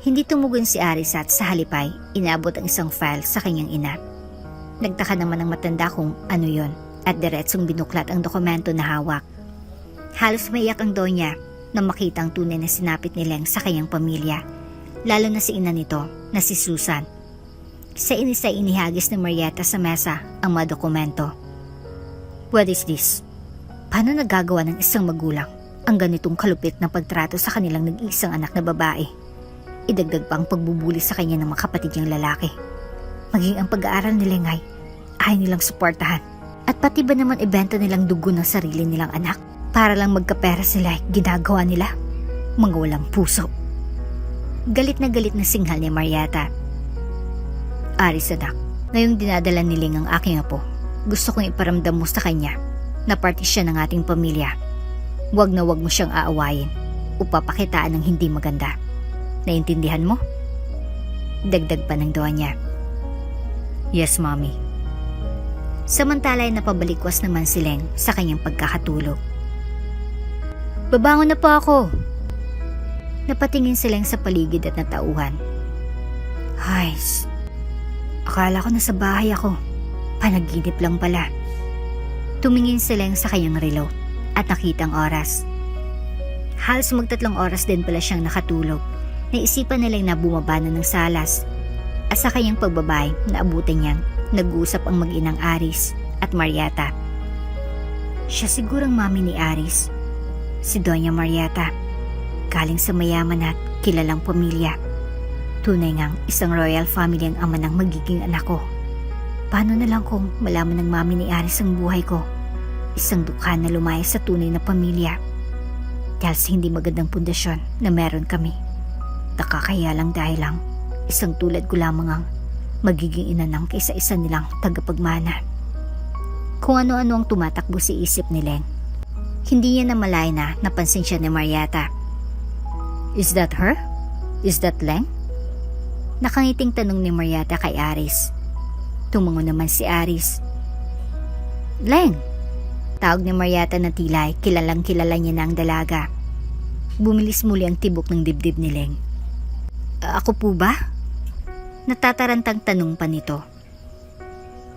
Hindi tumugon si Aris at sa halipay, inabot ang isang file sa kanyang ina. Nagtaka naman ang matanda kung ano yon at diretsong binuklat ang dokumento na hawak. Halos maiyak ang Donya na makita ang tunay na sinapit ni Leng sa kanyang pamilya, lalo na si ina nito na si Susan. Sa inis ay inihagis ni Marieta sa mesa ang mga dokumento. What is this? Paano nagagawa ng isang magulang ang ganitong kalupit na pagtrato sa kanilang nag-iisang anak na babae? Idagdag pa ang pagbubuli sa kanya ng mga kapatid niyang lalaki. Maging ang pag-aaral ni Leng ay ayaw nilang suportahan. At pati ba naman ibenta nilang dugo ng sarili nilang anak para lang magkapera sila ay ginagawa nila? Mga walang puso. Galit na singhal ni Marieta. Aris, anak, ngayong dinadala ni Leng ang aking apo, gusto kong iparamdam mo sa kanya na parte siya ng ating pamilya. Huwag na huwag mo siyang aawayin o papakitaan ng hindi maganda. Naintindihan mo? Dagdag pa ng Donya. Yes, mommy. Samantala ay napabalikwas naman si Leng sa kanyang pagkakatulog. Babangon na po ako. Napatingin si Leng sa paligid at natauhan. Hays, akala ko nasa bahay ako. Panaginip lang pala. Tumingin si Leng sa kanyang relo at nakita ang oras. Halos mag-3 oras din pala siyang nakatulog. Naisipan na Leng na bumaba na ng salas at sa kanyang pagbabay naabutin niyang nag-uusap ang mag-inang Aris at Marieta. Siya sigurang mami ni Aris, si Doña Marieta, galing sa mayaman at kilalang pamilya. Tunay ngang isang royal family ang ama ng magiging anak ko. Paano na lang kung malaman ng mami ni Aris ang buhay ko? Isang dukha na lumaya sa tunay na pamilya dahil sa hindi magandang pundasyon na meron kami. Nakakaya lang dahil lang isang tulad ko lamang ang magiging ina ng kaisa-isa nilang tagapagmana. Kung ano-ano ang tumatakbo sa isip ni Leng, hindi niya namalay na napansin siya ni Marieta. Is that her? Is that Leng? Nakangiting tanong ni Marieta kay Aris. Tumango naman si Aris. Leng! Tawag ni Marieta na tila kilalang kilala niya na ang dalaga. Bumilis muli ang tibok ng dibdib ni Leng. Ako po ba? Natatarantang tanong pa nito.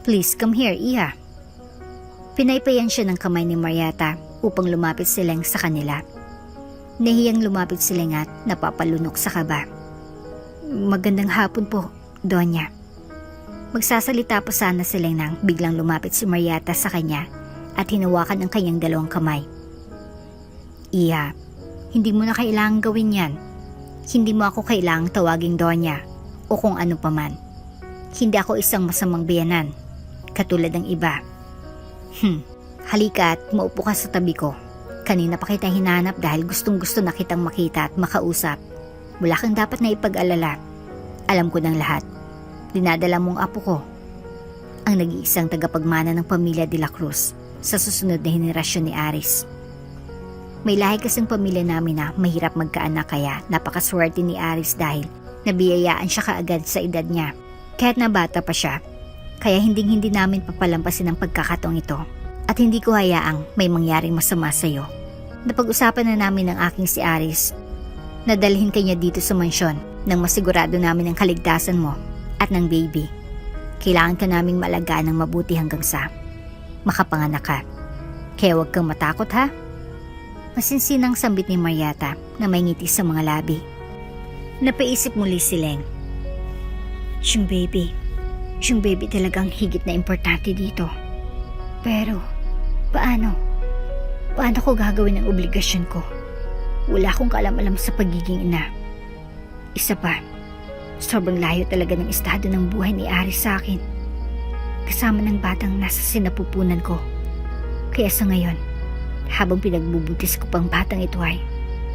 Please come here, Iha. Pinaypayan siya ng kamay ni Marieta upang lumapit si Leng sa kanila. Nahiyang lumapit si Leng at napapalunok sa kaba. Magandang hapon po, Donya. Magsasalita pa sana si Leng nang biglang lumapit si Marieta sa kanya at hinawakan ang kanyang 2 kamay. Iha, hindi mo na kailangang gawin yan. Hindi mo ako kailangang tawaging Donya o kung ano paman. Hindi ako isang masamang biyanan, katulad ng iba. Halika at maupo ka sa tabi ko. Kanina pa kita hinanap dahil gustong-gusto na kitang makita at makausap. Wala kang dapat na ipag-alala. Alam ko ng lahat. Dinadala mong apo ko, ang nag-iisang tagapagmana ng pamilya de la Cruz sa susunod na henerasyon ni Aris. May lahi kasing pamilya namin na mahirap magkaanak kaya napakaswerte ni Aris dahil nabiyayaan siya kaagad sa edad niya. Kahit na bata pa siya, kaya hindi namin papalampasin ang pagkakataong ito at hindi ko hayaang may mangyaring masama sa iyo. Napag-usapan na namin ng aking si Aris na dalhin kanya dito sa mansyon nang masigurado namin ang kaligtasan mo at ng baby. Kailangan ka naming maalagaan ng mabuti hanggang sa makapanganak ka. Kaya huwag kang matakot, ha? Masinsinang sambit ni Marieta na may ngiti sa mga labi. Napaisip muli si Leng. Yung baby talagang higit na importante dito. Pero, paano? Paano ko gagawin ang obligasyon ko? Wala akong kaalam-alam sa pagiging ina. Isa pa, sobrang layo talaga ng estado ng buhay ni Aris sa akin. kasama ng batang nasa sinapupunan ko. Kaya sa ngayon, habang pinagbubuntis ko pang batang ito ay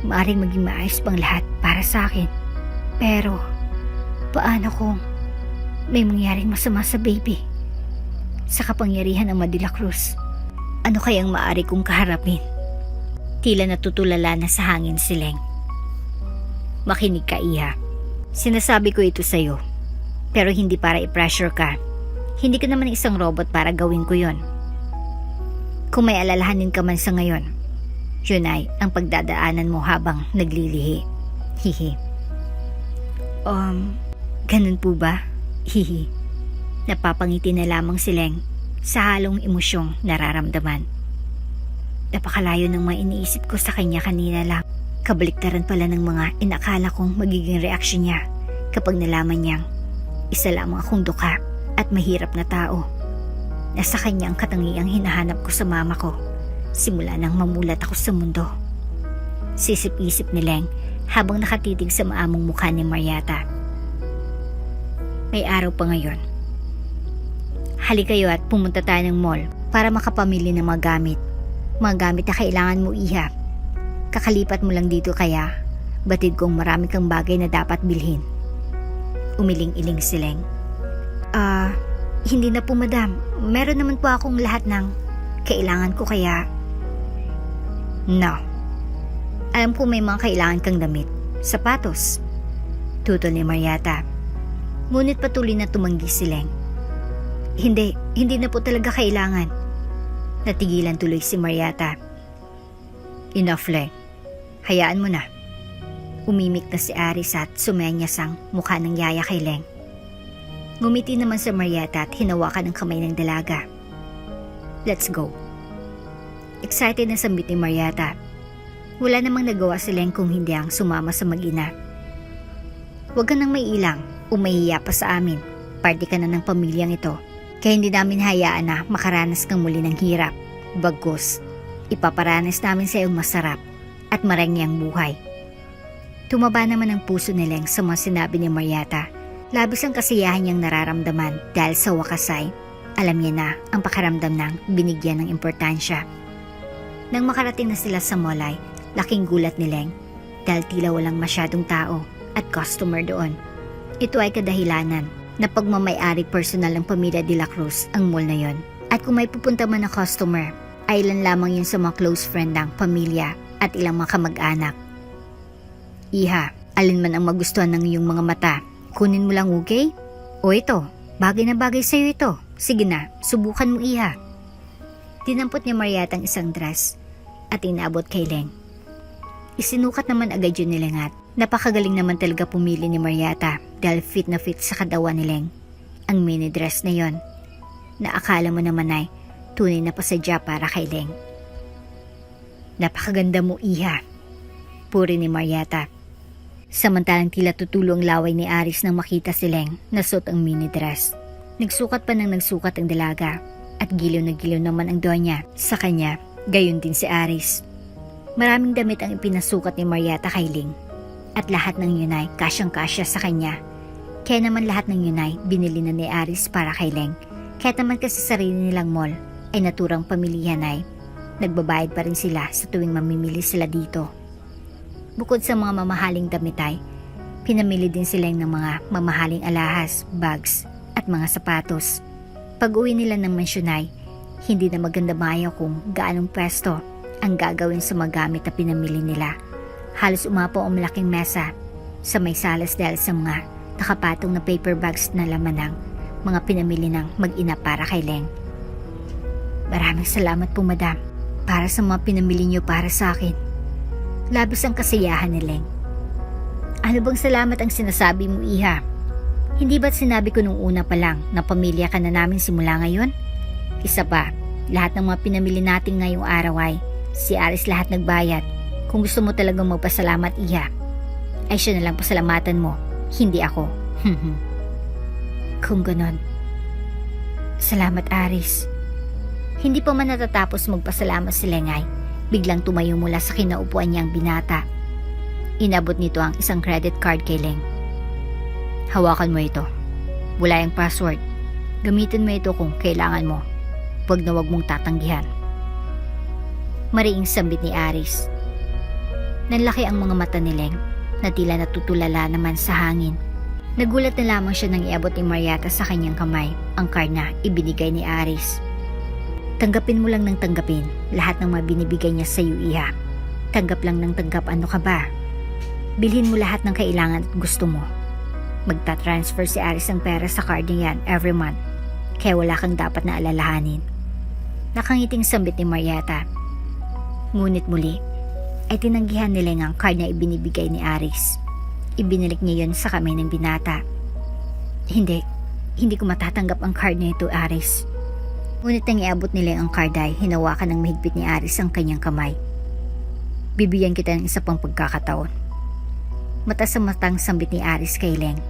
maaaring maging maayos pang lahat para sa akin. Pero, paano kung may mangyaring masama sa baby? Sa kapangyarihan ng Manila Cruz, ano kayang maaari kong kaharapin? Tila natutulala na sa hangin si Leng. Makinig ka, Iha. Sinasabi ko ito sa'yo, pero hindi para i-pressure ka. Hindi ka naman isang robot para gawin ko yon. Kung may alalahanin ka man sa ngayon, yun ay ang pagdadaanan mo habang naglilihi. Hihi. Ganun po ba? Hihi. Napapangiti na lamang si Leng sa halong emosyong nararamdaman. Napakalayo ng mga iniisip ko sa kanya kanina lang. Kabaliktaran pala ng mga inakala kong magiging reaksyon niya kapag nalaman niyang isa lamang akong duka at mahirap na tao. Nasa kanya ang katangiang hinahanap ko sa mama ko simula nang mamulat ako sa mundo. Sisip-isip ni Leng habang nakatitig sa maamong mukha ni Mariata. May araw pa ngayon. Halika kayo at pumunta tayo ng mall para makapamili ng mga gamit. Mga gamit na kailangan mo, Iha. Kakalipat mo lang dito kaya batid kong marami kang bagay na dapat bilhin. Umiling-iling si Leng. Hindi na po, madam. Meron naman po akong lahat ng kailangan ko kaya... No. Alam ko may mga kailangan kang damit. Sapatos. Tutol ni Mariata. Ngunit patuloy na tumanggi si Leng. Hindi na po talaga kailangan. Natigilan tuloy si Mariata. Enough, Leng. Hayaan mo na. Umimik na si Aris at sumenyas ang mukha ng yaya kay Leng. Ngumiti naman si Mariata at hinawakan ang kamay ng dalaga. Let's go. Excited na sambit ni Mariata. Wala namang nagawa si Leng kung hindi ang sumama sa mag-ina. Huwag ka nang may ilang o mahihiya pa sa amin. Party ka na ng pamilyang ito. Kaya hindi namin hayaan na makaranas kang muli ng hirap. Bagkus, ipaparanas namin sa iyong masarap at marangyang buhay. Tumaba naman ang puso ni Leng sa mga sinabi ni Mariata. Labis ang kasiyahan niyang nararamdaman dahil sa wakas ay alam niya na ang pakiramdam ng binigyan ng importansya. Nang makarating na sila sa mall ay laking gulat ni Leng dahil tila walang masyadong tao at customer doon. Ito ay kadahilanan na pagmamay-ari personal ng pamilya de la Cruz ang mall na yon. At kung may pupunta man na customer ay ilan lamang yun sa mga close friend ng pamilya at ilang mga kamag-anak. Iha, alin man ang magustuhan ng iyong mga mata, kunin mo lang, okay? O ito, bagay na bagay sa'yo ito. Sige na, subukan mo, Iha. Dinampot niya Mariata ang isang dress at inabot kay Leng. Isinukat naman agad yun ni Leng at napakagaling naman talaga pumili ni Mariata dahil fit na fit sa katawan ni Leng ang mini dress na yon na akala mo naman ay tunay na pasadya para kay Leng. Napakaganda mo, Iha. Puri ni Mariata. Samantalang tila tutulo ang laway ni Aris nang makita si Leng na suot ang mini dress. Nagsukat pa nang nagsukat ang dalaga at giliw na giliw naman ang Donya sa kanya, gayon din si Aris. Maraming damit ang ipinasukat ni Mariata kay Leng at lahat ng yun ay kasyang-kasya sa kanya. Kaya naman lahat ng yun ay binili na ni Aris para kay Leng. Kaya naman kasi sarili nilang mall ay naturang pamilihan ay nagbabayad pa rin sila sa tuwing mamimili sila dito. Bukod sa mga mamahaling damit ay pinamili din sila ng mga mamahaling alahas, bags at mga sapatos. Pag uwi nila ng mansyon ay hindi na maganda maayaw kung gaanong pwesto ang gagawin sa mga gamit na pinamili nila. Halos umapaw ang malaking mesa sa may salas dahil sa mga nakapatong na paper bags na laman ng mga pinamili ng mag-ina para kay Leng. Maraming salamat po, madam, para sa mga pinamili niyo para sa akin. Labis ang kasiyahan ni Leng. Ano bang salamat ang sinasabi mo, Iha? Hindi ba't sinabi ko nung una pa lang na pamilya ka na namin simula ngayon? Isa pa, lahat ng mga pinamili natin ngayong araw ay si Aris lahat nagbayad. Kung gusto mo talagang magpasalamat, Iha, ay siya na lang pasalamatan mo, hindi ako. Kung ganon, salamat, Aris. Hindi pa man natatapos magpasalamat si Leng ay biglang tumayo mula sa kinaupuan niyang binata. Inabot nito ang isang credit card kay Leng. Hawakan mo ito. Wala yung password. Gamitin mo ito kung kailangan mo. Huwag na huwag mong tatanggihan. Mariing sambit ni Aris. Nanlaki ang mga mata ni Leng na tila natutulala naman sa hangin. Nagulat na lamang siya nang iabot ni Marietta sa kanyang kamay ang card na ibinigay ni Aris. Tanggapin mo lang ng tanggapin lahat ng mabinibigay niya sa iyo, iha. Tanggap lang ng tanggap, ano ka ba? Bilhin mo lahat ng kailangan at gusto mo. Magta-transfer si Aris ng pera sa card niya yan every month, kaya wala kang dapat na alalahanin. Nakangiting sambit ni Marietta. Ngunit muli ay tinanggihan ni Leng ang card na ibinibigay ni Aris. Ibinalik niya yon sa kamay ng binata. Hindi ko matatanggap ang card na ito, Aris. Ngunit nang iabot ni Leng ang card ay hinawakan ng mahigpit ni Aris ang kanyang kamay. Bibigyan kita ng isa pang pagkakataon. Mata sa matang sambit ni Aris kay Leng.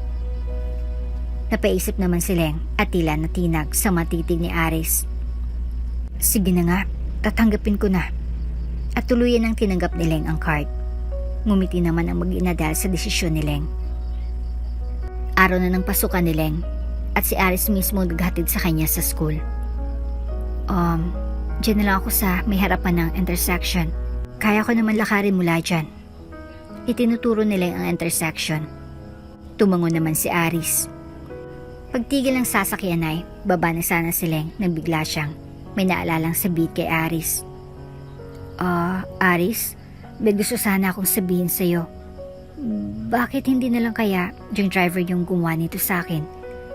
Napaisip naman si Leng at tila natinag sa matitig ni Aris. Sige na nga, tatanggapin ko na. At tuluyan ang tinanggap ni Leng ang card. Ngumiti naman ang mag-ina dahil sa desisyon ni Leng. Araw na ng pasukan ni Leng at si Aris mismo naghatid sa kanya sa school. Diyan na lang ako sa may harapan ng intersection. Kaya ko naman lakarin mula dyan. Itinuturo ni Leng ang intersection. Tumango naman si Aris. Pagtigil ng sasakyan ay baba na sana si Leng nang bigla siyang may naalalang sabihin kay Aris. Aris, may gusto sana akong sabihin sa'yo. Bakit hindi na lang kaya yung driver yung gumawa nito sa akin?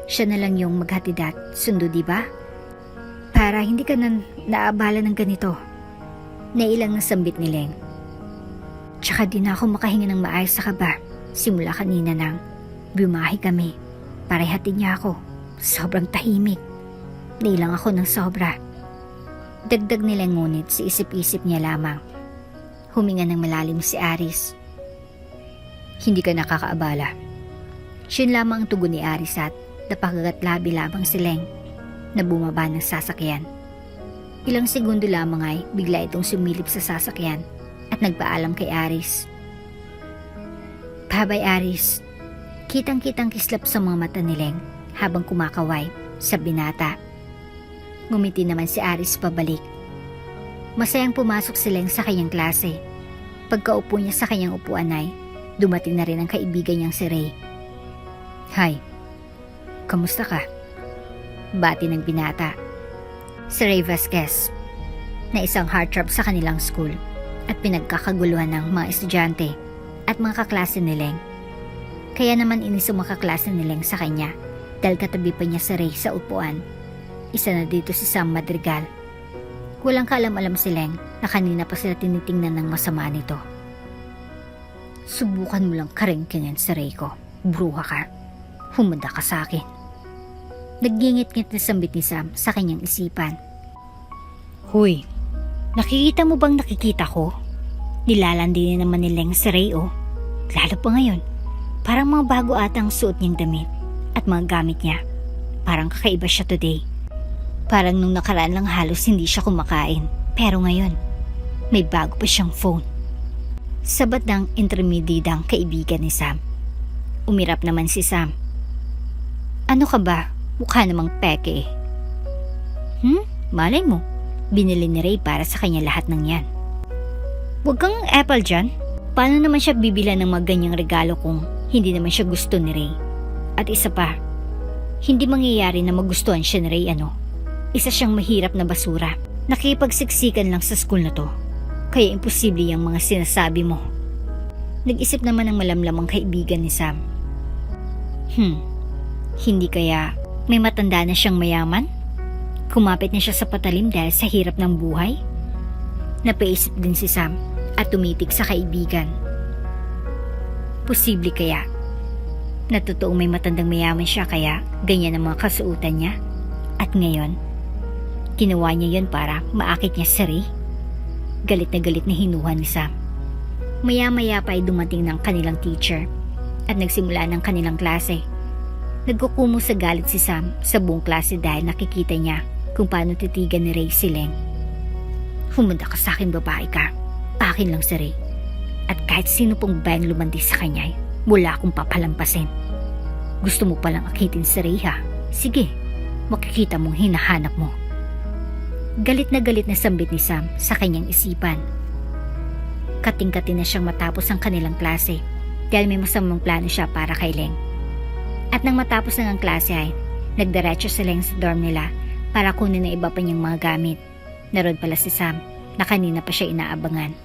Siya na lang yung maghatid at sundo, diba? Para hindi ka na naabala ng ganito. Nailang na sambit ni Leng. Tsaka di na ako makahinga ng maayos sa kaba. Simula kanina nang bumahi kami. Para hatid niya ako. Sobrang tahimik. Nailang ako ng sobra. Dagdag ni Leng ngunit si isip-isip niya lamang. Huminga ng malalim si Aris. Hindi ka nakakaabala. Siyon lamang ang tugon ni Aris at napakagat-labi lamang si Leng na bumaba ng sasakyan. Ilang segundo lamang ay bigla itong sumilip sa sasakyan at nagpaalam kay Aris. Bye-bye, Aris. Kitang-kitang kislap sa mga mata ni Leng habang kumakaway sa binata. Ngumiti naman si Aris pabalik. Masayang pumasok si Leng sa kanyang klase. Pagkaupo niya sa kanyang upuan ay dumating na rin ang kaibigan niyang si Ray. Hi, kamusta ka? Bati ng binata. Si Ray Vasquez, na isang heartthrob sa kanilang school at pinagkakaguluhan ng mga estudyante at mga kaklase ni Leng. Kaya naman inis ang mga kaklase ni Leng sa kanya dahil katabi pa niya si Ray sa upuan. Isa na dito si Sam Madrigal. Walang kaalam-alam si Leng na kanina pa sila tinitingnan ng masama nito. Subukan mo lang karengkingin sa Ray ko. Bruha ka. Humanda ka sa akin. Naggingit-ngit na sambit ni Sam sa kanyang isipan. Hoy, nakikita mo bang nakikita ko? Nilalandi na naman ni Leng si Ray, oh. Lalo pa ngayon. Parang mga bago atang suot niyang damit at mga gamit niya. Parang kakaiba siya today. Parang nung nakaraan lang halos hindi siya kumakain. Pero ngayon, may bago pa siyang phone. Sabat ng intermediadang kaibigan ni Sam. Umirap naman si Sam. Ano ka ba? Mukha namang peke eh. Malay mo. Binili ni Ray para sa kanya lahat ng yan. Huwag kang apple dyan. Paano naman siya bibilan ng mga ganyang regalo kung hindi naman siya gusto ni Ray? At isa pa, hindi mangyayari na magustuhan siya ni Ray, ano? Isa siyang mahirap na basura. Nakipagsiksikan lang sa school na to. Kaya imposible yung mga sinasabi mo. Nag-isip naman ng malamlam ang kaibigan ni Sam. Hindi kaya may matanda na siyang mayaman? Kumapit na siya sa patalim dahil sa hirap ng buhay? Napaisip din si Sam at tumitig sa kaibigan. Posible kaya na totoong may matandang mayaman siya kaya ganyan ang mga kasuotan niya? At ngayon, ginawa niya yon para maakit niya si Ray? Galit na hinuha ni Sam. Maya-maya pa ay dumating ng kanilang teacher at nagsimula ng kanilang klase. Nagkukumo sa galit si Sam sa buong klase dahil nakikita niya kung paano titigan ni Ray si Leng. Humanda ka sa akin, babae ka. Akin lang si Ray. At kahit sino pong bayang lumandi sa kanya, wala akong papalampasin. Gusto mo palang akitin si Ray, ha? Sige, makikita mong hinahanap mo. Galit na sambit ni Sam sa kanyang isipan. Kating-kati na siyang matapos ang kanilang klase dahil may masamang plano siya para kay Leng. At nang matapos na ang klase ay nagdiretso si Leng sa dorm nila para kunin ang iba pa niyang mga gamit. Naroon pala si Sam na kanina pa siya inaabangan.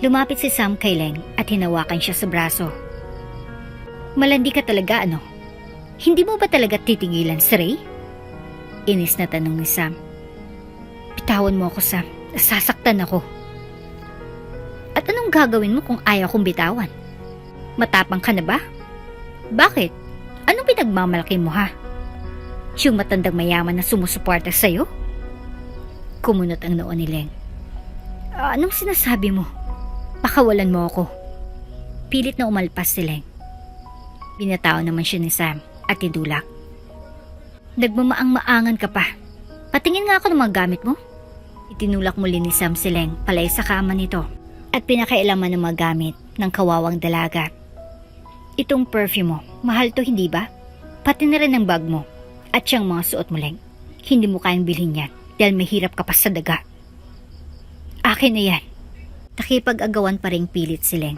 Lumapit si Sam kay Leng at hinawakan siya sa braso. Malandi ka talaga ano? Hindi mo ba talaga titigilan si Ray? Inis na tanong ni Sam. Bitawan mo ako, Sam. Nasasaktan ako. At anong gagawin mo kung ayaw kong bitawan? Matapang ka na ba? Bakit? Anong pinagmamalaki mo ha? Yung matandang mayaman na sumusuporta sa'yo? Kumunot ang noo ni Leng. Anong sinasabi mo? Pakawalan mo ako. Pilit na umalpas si Leng. Binatao naman siya ni Sam at tinulak. Nagmamaang-maangan ka pa. Patingin nga ako ng mga gamit mo. Itinulak muli ni Sam si Leng palay sa kama nito at pinakailaman ng mga gamit ng kawawang dalaga. Itong perfume mo, mahal to hindi ba? Pati na rin ang bag mo at siyang mga suot mo, Leng. Hindi mo kayang bilhin yan dahil mahirap ka pa sa daga. Akin na yan. Nakipag-agawan pa ring pilit si Leng.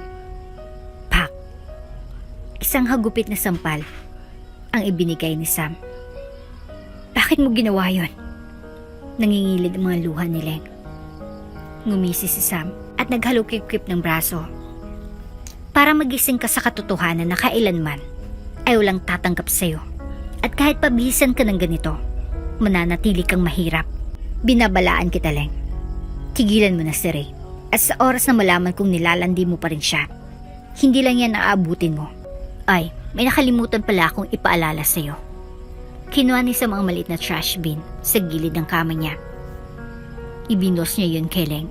Pak! Isang hagupit na sampal ang ibinigay ni Sam. Bakit mo ginawa yon? Nangingilid ang mga luha ni Leng. Ngumisi si Sam at naghalukip-kip ng braso. Para magising ka sa katotohanan na kailanman ay walang tatanggap sa'yo. At kahit pabihisan ka ng ganito, mananatili kang mahirap. Binabalaan kita, Leng. Tigilan mo na si Ray. At sa oras na malaman kong nilalandi mo pa rin siya, hindi lang yan naaabutin mo. Ay, may nakalimutan pala akong ipaalala sa'yo. Kinuha ni Sam ang maliit na trash bin sa gilid ng kama niya. Ibinos niya yun kay Leng.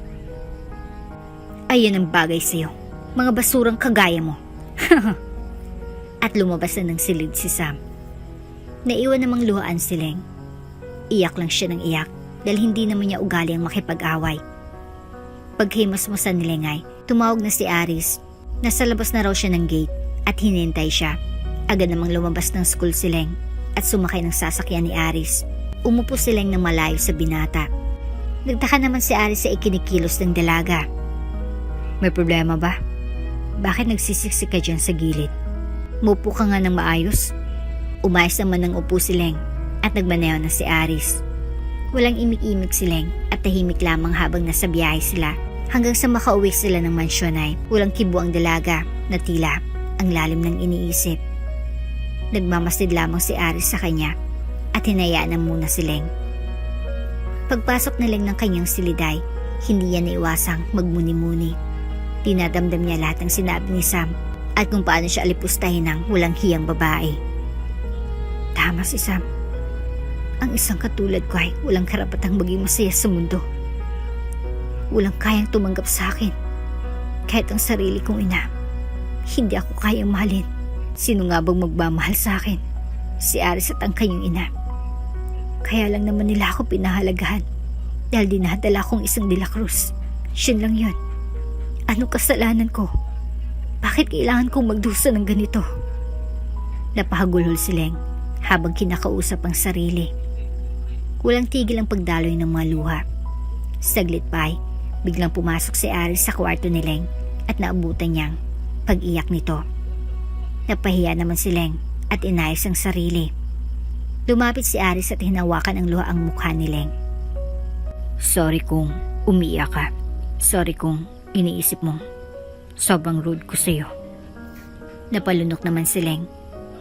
Ayan ang bagay sa'yo, mga basurang kagaya mo. At lumabas na ng silid si Sam. Naiwan namang luhaan si Leng. Iyak lang siya ng iyak dahil hindi naman niya ugali ang makipag-away. Paghimas-masan ni Leng ay tumawag na si Aris. Nasa labas na raw siya ng gate at hinintay siya. Agad namang lumabas ng school si Leng at sumakay ng sasakyan ni Aris. Umupo si Leng ng malayo sa binata. Nagtaka naman si Aris sa ikinikilos ng dalaga. May problema ba? Bakit nagsisiksik ka dyan sa gilid? Mupo ka nga ng maayos. Umayos naman ng upo si Leng at nagmaneho na si Aris. Walang imik-imik si Leng at tahimik lamang habang nasa biyahe sila hanggang sa makauwi sila ng mansyon ay walang kibo ang dalaga na tila ang lalim ng iniisip. Nagmamasid lamang si Aris sa kanya at hinayaan na muna si Leng. Pagpasok ni Leng ng kanyang siliday, hindi yan naiwasang magmuni-muni. Dinadamdam niya lahat ng sinabi ni Sam at kung paano siya alipustahin ng walang hiyang babae. Tama si Sam. Ang isang katulad ko ay walang karapatang maging masaya sa mundo. Walang kayang tumanggap sa akin. Kahit ang sarili kong ina, hindi ako kayang mahalin. Sino nga bang magmamahal sa akin? Si Aris at ang kanyang ina. Kaya lang naman nila ako pinahalagahan dahil dinadala akong isang De La Cruz. Siya lang yun. Anong kasalanan ko? Bakit kailangan kong magdusa ng ganito? Napahagulhol si Leng habang kinakausap ang sarili. Walang tigil ang pagdaloy ng mga luha. Saglit pa ay biglang pumasok si Aris sa kwarto ni Leng at naabutan niyang pag-iyak nito. Napahiya naman si Leng at inayos ang sarili. Lumapit si Aris at hinawakan ang luha ang mukha ni Leng. Sorry kung umiiyak ka. Sorry kung iniisip mong sobrang rude ko sa'yo. Napalunok naman si Leng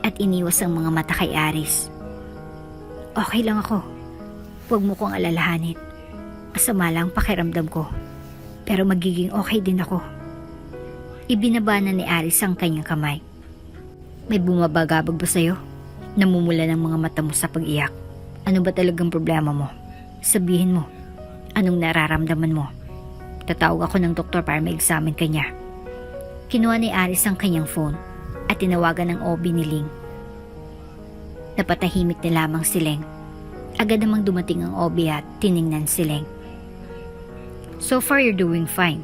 at iniwas ang mga mata kay Aris. Okay lang ako. Huwag mo kong alalahanin. Masama lang pakiramdam ko. Pero magiging okay din ako. Ibinaba na ni Aris ang kanyang kamay. May bumabagabag ba sa'yo? Namumula ng mga mata mo sa pag-iyak. Ano ba talagang problema mo? Sabihin mo. Anong nararamdaman mo? Tatawag ako ng doktor para ma-examine ka niya. Kinuha ni Aris ang kanyang phone at tinawagan ng OB ni Ling. Napatahimik na lamang si Leng. Agad namang dumating ang OB at tiningnan si Leng. So far you're doing fine.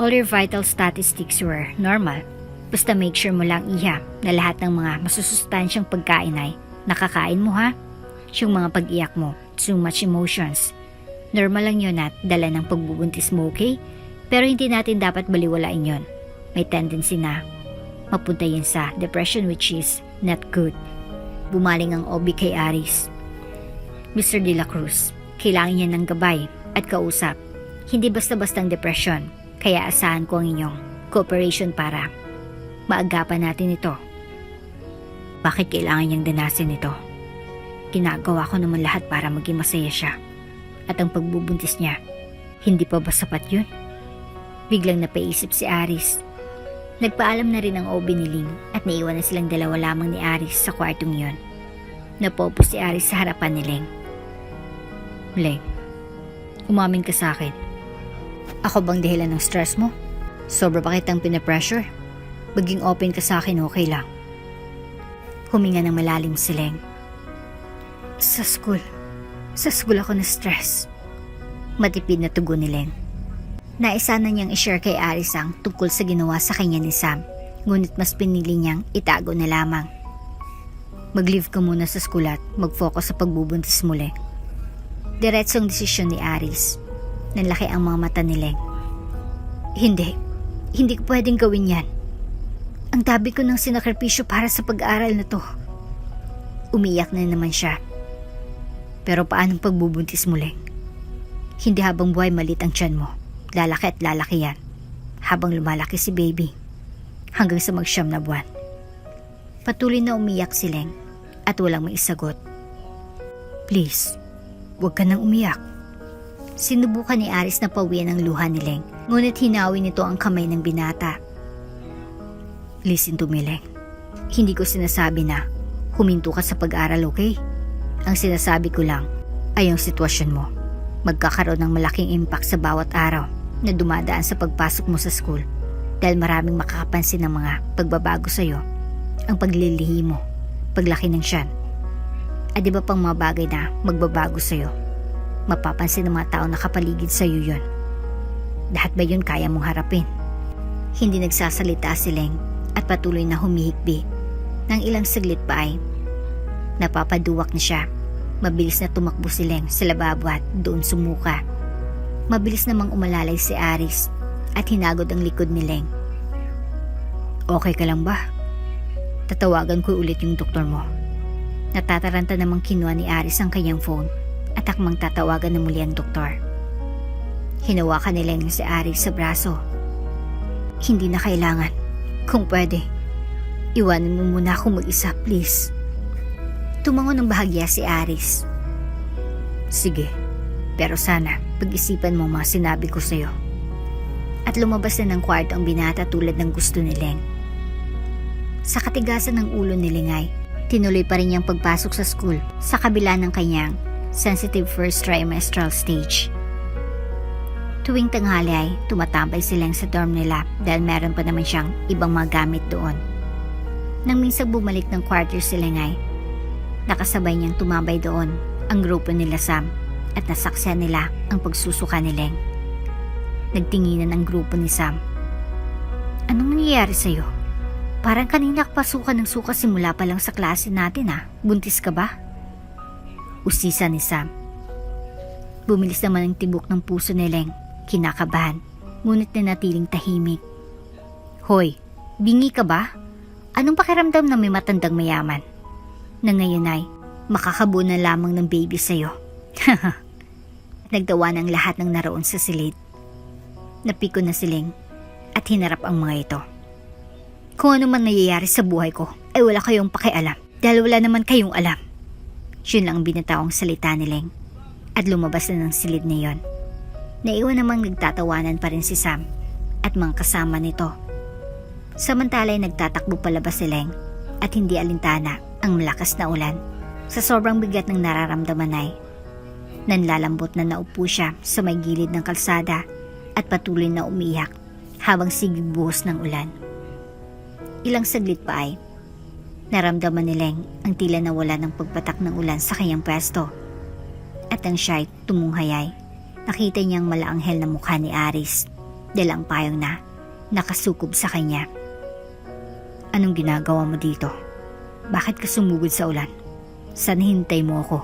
All your vital statistics were normal. Basta make sure mo lang iha na lahat ng mga masusustansyang pagkain ay nakakain mo ha. Yung mga pag-iyak mo, too much emotions. Normal lang yun at dala ng pagbubuntis mo, okay? Pero hindi natin dapat baliwalain yun. May tendency na mapunta yun sa depression, which is not good. Bumaling ang OB kay Aris. Mr. De La Cruz, kailangan niya ng gabay at kausap. Hindi basta-bastang depression, kaya asahan ko ang inyong cooperation para maagapan natin ito. Bakit kailangan niyang danasin ito? Ginagawa ko naman lahat para maging masaya siya. At ang pagbubuntis niya, hindi pa ba sapat yun? Biglang napaisip si Aris. Nagpaalam na rin ang OB ni Ling at naiwan na silang dalawa lamang ni Aris sa kwartong yun. Napopo si Aris sa harapan ni Ling. Ling, umamin ka sa akin. Ako bang dahilan ng stress mo? Sobra ba kitang pinapressure? Maging open ka sa akin, okay lang. Huminga ng malalim si Ling. Sa school ako na-stress. Matipid na tugon ni Ling. Naisa na niyang i-share kay Aris ang tungkol sa ginawa sa kanya ni Sam, ngunit mas pinili niyang itago na lamang. Mag-leave ka muna sa school at mag-focus sa pagbubuntis muli. Diretsong desisyon ni Aris. Nanlaki ang mga mata ni Ling. Hindi ko pwedeng gawin yan. Ang tabi ko ng sinakripisyo para sa pag-aaral na to. Umiyak na naman siya. Pero paanong pagbubuntis muli? Hindi habang buhay malit ang tiyan mo. Lalaki at lalaki yan. Habang lumalaki si baby. Hanggang sa mag-siyam na buwan. Patuloy na umiyak si Ling at walang maisagot. Please, huwag ka nang umiyak. Sinubukan ni Aris na pawian ang luha ni Ling, ngunit hinawi nito ang kamay ng binata. Listen to me, Ling. Hindi ko sinasabi na huminto ka sa pag-aaral, okay? Ang sinasabi ko lang ay ang sitwasyon mo. Magkakaroon ng malaking impact sa bawat araw na dumadaan sa pagpasok mo sa school dahil maraming makakapansin ng mga pagbabago sa'yo. Ang paglilihi mo, paglaki ng tiyan. At di ba pang mga bagay na magbabago sa'yo? Mapapansin ng mga tao na kapaligid sa'yo yun. Lahat ba yun kaya mong harapin? Hindi nagsasalita si Ling at patuloy na humihikbi. Nang ilang saglit pa ay napapaduwak na siya. Mabilis na tumakbo si Ling sa lababo at doon sumuka. Mabilis namang umalalay si Aris at hinagod ang likod ni Ling. Okay ka lang ba? Tatawagan ko ulit yung doktor mo. Natataranta namang kinuha ni Aris ang kanyang phone at akmang tatawagan na muli ang doktor. Hinawakan ni Ling si Aris sa braso. Hindi na kailangan. Kung pwede, iwanan mo muna ako mag-isa, please. Tumango ng bahagya si Aris. Sige, pero sana pag-isipan mo mga sinabi ko sa'yo. At lumabas na ng kwarto ang binata tulad ng gusto ni Ling. Sa katigasan ng ulo ni Ling ay tinuloy pa rin niyang pagpasok sa school sa kabila ng kanyang sensitive first trimestral stage. Tuwing tanghali ay tumatambay si Ling sa dorm nila dahil meron pa naman siyang ibang mga gamit doon. Nang minsang bumalik ng quarter si Ling ay nakasabay niyang tumambay doon ang grupo nila Sam at nasaksihan nila ang pagsusuka ni Ling. Nagtinginan ang grupo ni Sam. Anong nangyayari sa'yo? Parang kanina ka pasukan ng suka simula pa lang sa klase natin ha. Buntis ka ba? Usisa ni Sam. Bumilis naman ang tibok ng puso ni Ling. Kinakabahan, ngunit nanatiling tahimik. Hoy, bingi ka ba? Anong pakiramdam na may matandang mayaman? Na ngayon ay makakabuo na lamang ng baby sa'yo. Nagdawa ng lahat ng naroon sa silid. Napiko na si Ling at hinarap ang mga ito. Kung ano man nangyayari sa buhay ko ay wala kayong pakialam dahil wala naman kayong alam. Yun lang ang binatawang salita ni Ling at lumabas na ng silid na yon. Naiwan namang nagtatawanan pa rin si Sam at mga kasama nito. Samantala'y nagtatakbo palabas si Ling at hindi alintana ang malakas na ulan. Sa sobrang bigat ng nararamdaman ay nanlalambot na naupo siya sa may gilid ng kalsada at patuloy na umiyak habang sigig buhos ng ulan. Ilang saglit pa ay naramdaman ni Ling ang tila nawala ng pagpatak ng ulan sa kanyang pwesto. At ang siya'y tumunghay, nakita niyang malaanghel na mukha ni Aris, dalang payong na nakasukob sa kanya. Anong ginagawa mo dito? Bakit ka sumugod sa ulan? Sana hintay mo ako.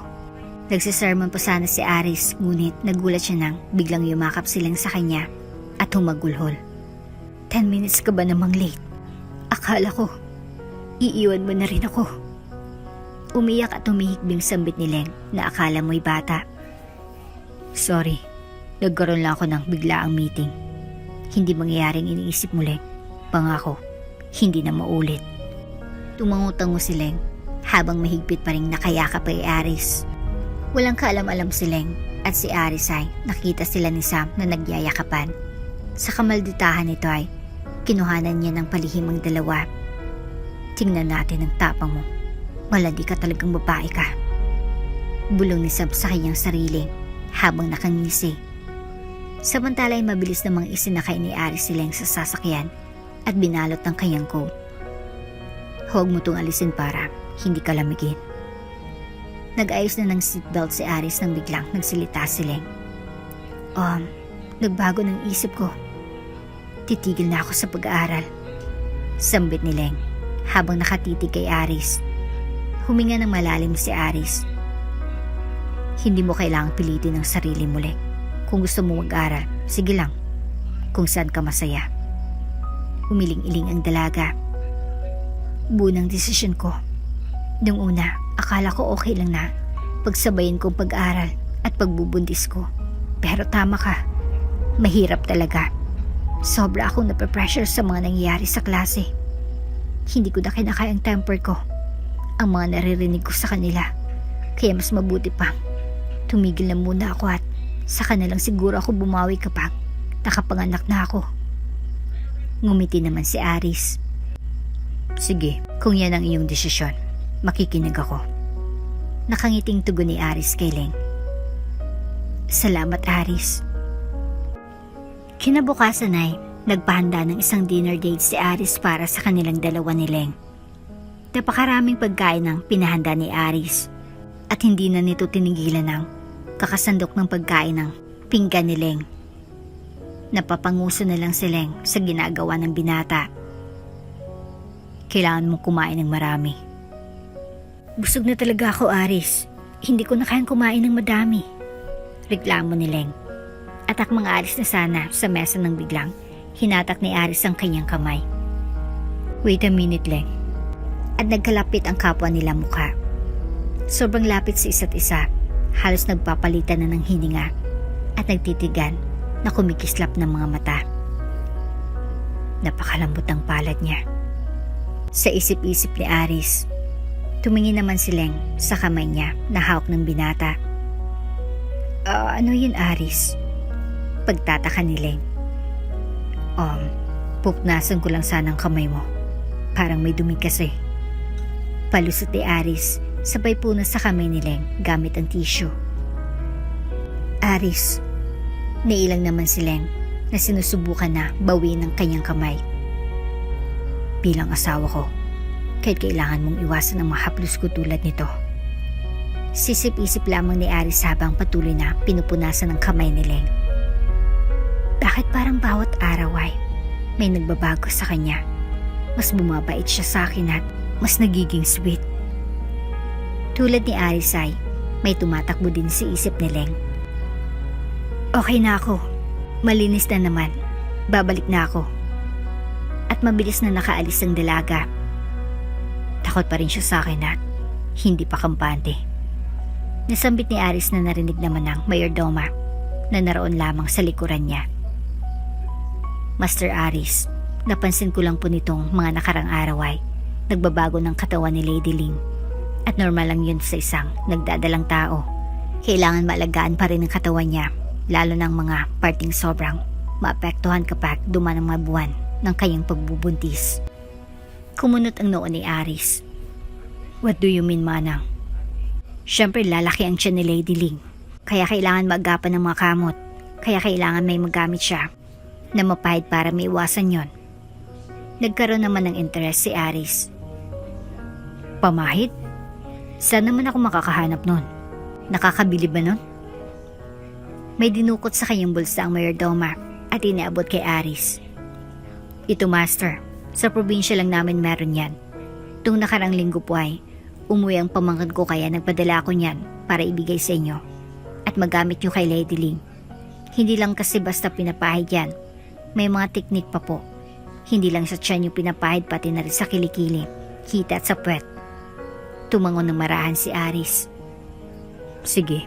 Nagsisermon pa sana si Aris, ngunit nagulat siya nang biglang yumakap silang sa kanya at humagulhol. 10 minutes ka ba namang late? Akala ko, iiwan mo na rin ako. Umiyak at humihikbing sambit ni Leng na akala mo'y bata. Sorry, nagkaroon lang ako ng biglaang meeting. Hindi mangyayaring iniisip mo, Leng. Pangako, hindi na maulit. Tumangutango si Leng habang mahigpit pa rin nakayakap kay Aris. Walang kaalam-alam si Leng at si Aris ay nakita sila ni Sam na nagyayakapan. Sa kamalditahan nito ay kinuhanan niya ng palihim ang dalawa. Tingnan natin ang tapang mo. Malandi ka talagang babae ka. Bulong ni Sam sa kanyang sarili habang nakangisi. Samantala ay mabilis namang isinakay ni Aris si Leng sa sasakyan at binalot ng kanyang coat. Huwag mo tong alisin para hindi ka lamigin. Nag-ayos na ng seatbelt si Aris nang biglang nagsalita si Leng. Nagbago ng isip ko. Titigil na ako sa pag-aaral. Sambit ni Leng habang nakatitig kay Aris. Huminga ng malalim si Aris. Hindi mo kailangang pilitin ang sarili mo, Leng. Kung gusto mo mag-aral, sige lang. Kung saan ka masaya. Umiling-iling ang dalaga. Bunang desisyon ko. Nung una, akala ko okay lang na pagsabayin kong pag-aral at pagbubuntis ko. Pero tama ka. Mahirap talaga. Sobra akong nape-pressure sa mga nangyayari sa klase. Hindi ko na kinakaya ang temper ko. Ang mga naririnig ko sa kanila. Kaya mas mabuti pa. Tumigil na muna ako at saka na lang siguro ako bumawi kapag nakapanganak na ako. Ngumiti naman si Aris. Sige, kung yan ang iyong desisyon, makikinig ako. Nakangiting tugon ni Aris kay Leng. Salamat, Aris. Kinabukasan ay nagpahanda ng isang dinner date si Aris para sa kanilang dalawa ni Leng. Napakaraming pagkain ang pinahanda ni Aris at hindi na nito tinigilan ng kakasandok ng pagkain ng pinggan ni Leng. Napapanguso na lang si Leng sa ginagawa ng binata. Kailangan mong kumain ng marami. Busog na talaga ako, Aris. Hindi ko na kayang kumain ng madami. Reklamo ni Leng. At akmang aalis na sana sa mesa nang biglang hinatak ni Aris ang kanyang kamay. Wait a minute, Leng. At nagkalapit ang kapwa nila mukha. Sobrang lapit sa isa't isa. Halos nagpapalitan na ng hininga at nagtitigan na kumikislap ng mga mata. Napakalambot ang palad niya. Sa isip-isip ni Aris, tumingin naman si Leng sa kamay niya na hawak ng binata. Ano yun, Aris? Pagtataka ni Leng. Pupnasan ko lang sana ang kamay mo. Parang may dumi kasi. Palusot ni Aris, sabay punas sa kamay ni Leng gamit ang tissue. Aris, nailang naman si Leng na sinusubukan na bawiin ang kanyang kamay. Bilang asawa ko, kahit kailangan mong iwasan ang mahaplos ko tulad nito. Sisip-isip lamang ni Aris habang patuloy na pinupunasan ang kamay ni Leng. Bakit parang bawat araw ay may nagbabago sa kanya? Mas bumabait siya sa akin at mas nagiging sweet. Tulad ni Aris ay may tumatakbo din sa isip ni Leng. Okay na ako. Malinis na naman. Babalik na ako. At mabilis na nakaalis ang dalaga. Takot pa rin siya sa akin at hindi pa kampante. Nasambit ni Aris na narinig naman ng mayordoma na naroon lamang sa likuran niya. Master Aris, napansin ko lang po nitong mga nakarang araw ay nagbabago ng katawan ni Lady Ling. At normal lang yun sa isang nagdadalang tao. Kailangan maalagaan pa rin ang katawan niya, lalo ng mga parting sobrang maapektuhan kapag duman ang mga buwan ng kanyang pagbubuntis. Kumunot ang noo ni Aris. What do you mean, Manang? Siyempre lalaki ang tiyan ni Lady Ling. Kaya kailangan maagapan ng mga kamot. Kaya kailangan may magamit siya na mapahid para maiwasan yon. Nagkaroon naman ng interes si Aris. Pamahid? Saan naman ako makakahanap nun? Nakakabili ba nun? May dinukot sa kanyang bulsa ang mayordoma at iniabot kay Aris. Ito, Master. Sa probinsya lang namin meron yan. Tung nakarang linggo po ay umuwi ang pamangkin ko kaya nagpadala ako niyan para ibigay sa inyo at magamit nyo kay Lady Ling. Hindi lang kasi basta pinapahid yan. May mga teknik pa po. Hindi lang sa tiyan yung pinapahid, pati na rin sa kilikili, hita at sa puwet. Tumangon ng marahan si Aris. Sige,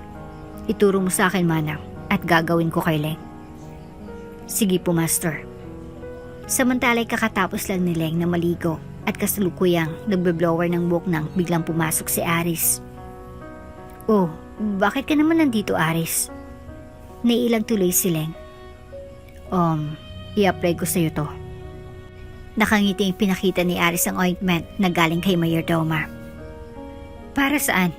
ituro mo sa akin, Manang, at gagawin ko kay Leng. Sige po, Master. Samantala'y kakatapos lang ni Leng na maligo at kasalukuyang nagbe-blower ng buhok nang biglang pumasok si Aris. Oh, bakit ka naman nandito, Aris? Naiilang tuloy si Leng. I-apply ko sa'yo to. Nakangiti yung pinakita ni Aris ang ointment na galing kay Mayordoma. Para saan?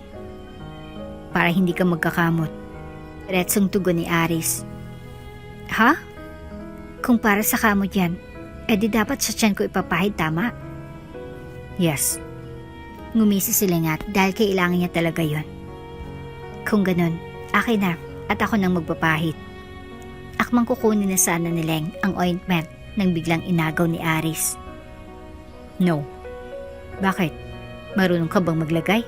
Para hindi ka magkakamot. Diretsong tugon ni Aris. Ha? Kung para sa kamot yan, edi dapat sa tiyan ko ipapahid, tama? Yes. Ngumisi sila nga dahil kailangan niya talaga yon. Kung ganun, akin na at ako nang magpapahid. Akmang kukunin na sana ni Leng ang ointment nang biglang inagaw ni Aris. No. Bakit? Marunong ka bang maglagay?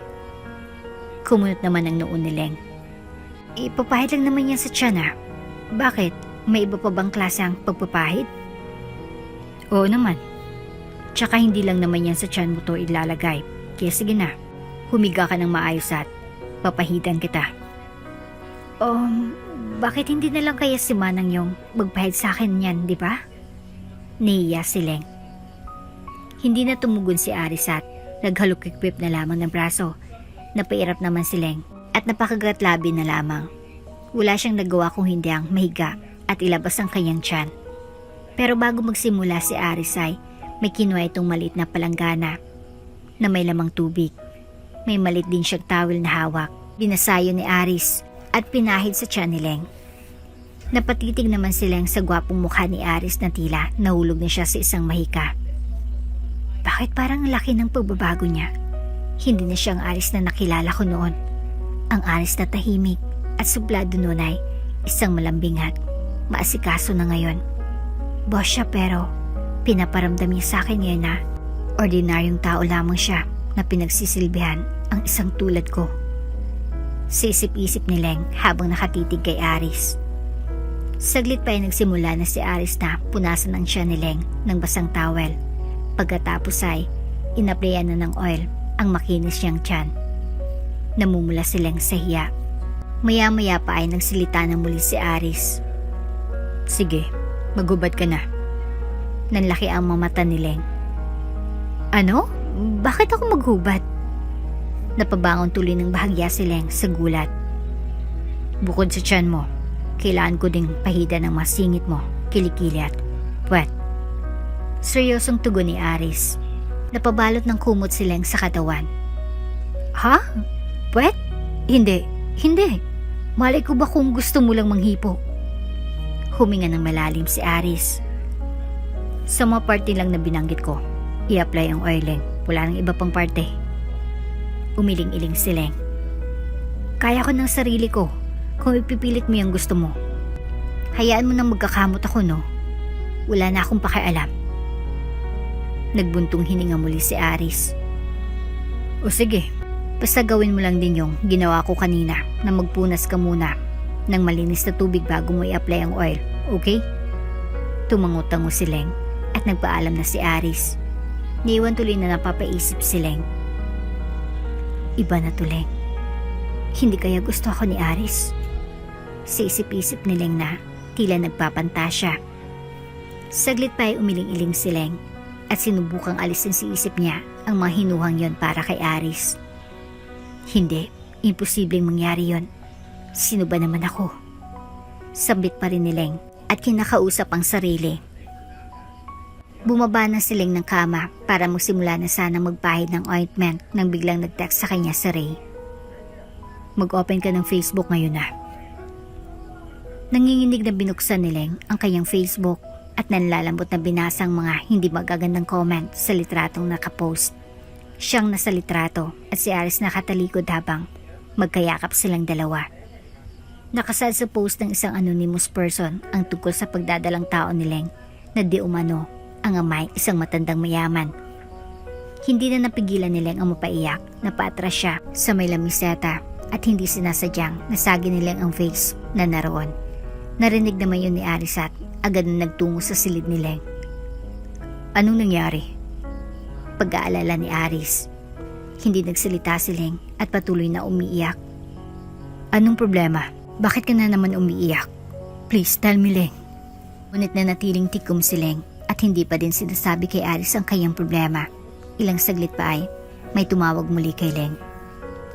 Kumunot naman ang noon ni Leng. Ipapahid lang naman yan sa tiyan ha. Bakit? May iba pa bang klase ang pagpapahid? Oo naman. Tsaka hindi lang naman yan sa tiyan mo to ilalagay. Kaya sige na, humiga ka ng maayos at papahidan kita. Bakit hindi na lang kaya si Manang yung magpahid sa akin yan, di ba? Nahiya si Leng. Hindi na tumugon si Aris at naghalukik-pip na lamang ng braso. Napairap naman si Leng at napakagatlabi na lamang. Wala siyang nagawa kung hindi ang mahiga at ilabas ang kanyang tiyan. Pero bago magsimula si Aris ay may kinuha itong maliit na palanggana na may lamang tubig. May maliit din siyang towel na hawak. Binasayo ni Aris at pinahid sa tiyan ni Leng. Napatitig naman si Leng sa gwapong mukha ni Aris na tila nahulog na siya sa isang mahika. Bakit parang laki ng pagbabago niya? Hindi na siya ang Aris na nakilala ko noon. Ang Aris na tahimik at suplado noon ay isang malambing at maasikaso na ngayon. Boss siya pero pinaparamdam niya sa akin ngayon na ordinaryong tao lamang siya na pinagsisilbihan ang isang tulad ko. Sisip-isip ni Leng habang nakatitig kay Aris. Saglit pa ay nagsimula na si Aris na punasan ang tiyan ni Leng ng basang towel. Pagkatapos ay inaplayan na ng oil ang makinis niyang tiyan. Namumula si Leng sa hiya. Maya-maya pa ay nagsilita na muli si Aris. Sige, maghubad ka na. Nanlaki ang mga mata ni Leng. Ano? Bakit ako maghubad? Napabangon tuloy ng bahagya si Leng sa gulat. Bukod sa tiyan mo, kailangan ko ding pahida ng masingit mo, kilikili at puwet. Seryosong tugon ni Aris. Napabalot ng kumot si Leng sa katawan. Ha? Puwet? Hindi. Malay ko ba kung gusto mo lang manghipo? Huminga ng malalim si Aris. Sa mga parte lang na binanggit ko, i-apply ang oiling. Wala nang iba pang parte. Umiling-iling si Leng. Kaya ko ng sarili ko kung ipipilit mo yung gusto mo. Hayaan mo nang magkakamot ako, no? Wala na akong pakialam. Nagbuntong hininga muli si Aris. O sige, basta gawin mo lang din yung ginawa ko kanina na magpunas ka muna ng malinis na tubig bago mo i-apply ang oil, okay? Tumango-tango si Leng at nagpaalam na si Aris. Niiwan tuloy na napapaisip si Leng. Iba na to, Leng. Hindi kaya gusto ako ni Aris? Sa isip-isip ni Leng na tila nagpapantasya. Saglit pa ay umiling-iling si Leng at sinubukang alisin sa isip niya ang mga hinuhang yon para kay Aris. Hindi, imposibleng mangyari yon. Sino ba naman ako? Sabit pa rin ni Leng at kinakausap ang sarili. Bumaba na si Leng ng kama para magsimula na sana magpahid ng ointment nang biglang nag-text sa kanya si Ray. Mag-open ka ng Facebook ngayon na. Nanginginig na binuksan ni Leng ang kanyang Facebook at nanlalambot na binasa ang mga hindi magagandang comment sa litratong nakapost. Siyang nasa litrato at si Aris nakatalikod habang magkayakap silang dalawa. Nakasad sa post ng isang anonymous person ang tungkol sa pagdadalang tao ni Leng na di umano ang amay isang matandang mayaman. Hindi na napigilan ni Leng ang mapaiyak na paatras siya sa may lamiseta at hindi sinasadyang nasagi nilang ang vase na naroon. Narinig naman yun ni Aris at agad na nagtungo sa silid ni Leng. Anong nangyari? Pag-aalala ni Aris. Hindi nagsalita si Leng at patuloy na umiiyak. Anong problema? Bakit ka na naman umiiyak? Please tell me, Leng. Ngunit nanatiling tikom si Leng at hindi pa din sinasabi kay Aris ang kanyang problema. Ilang saglit pa ay may tumawag muli kay Leng.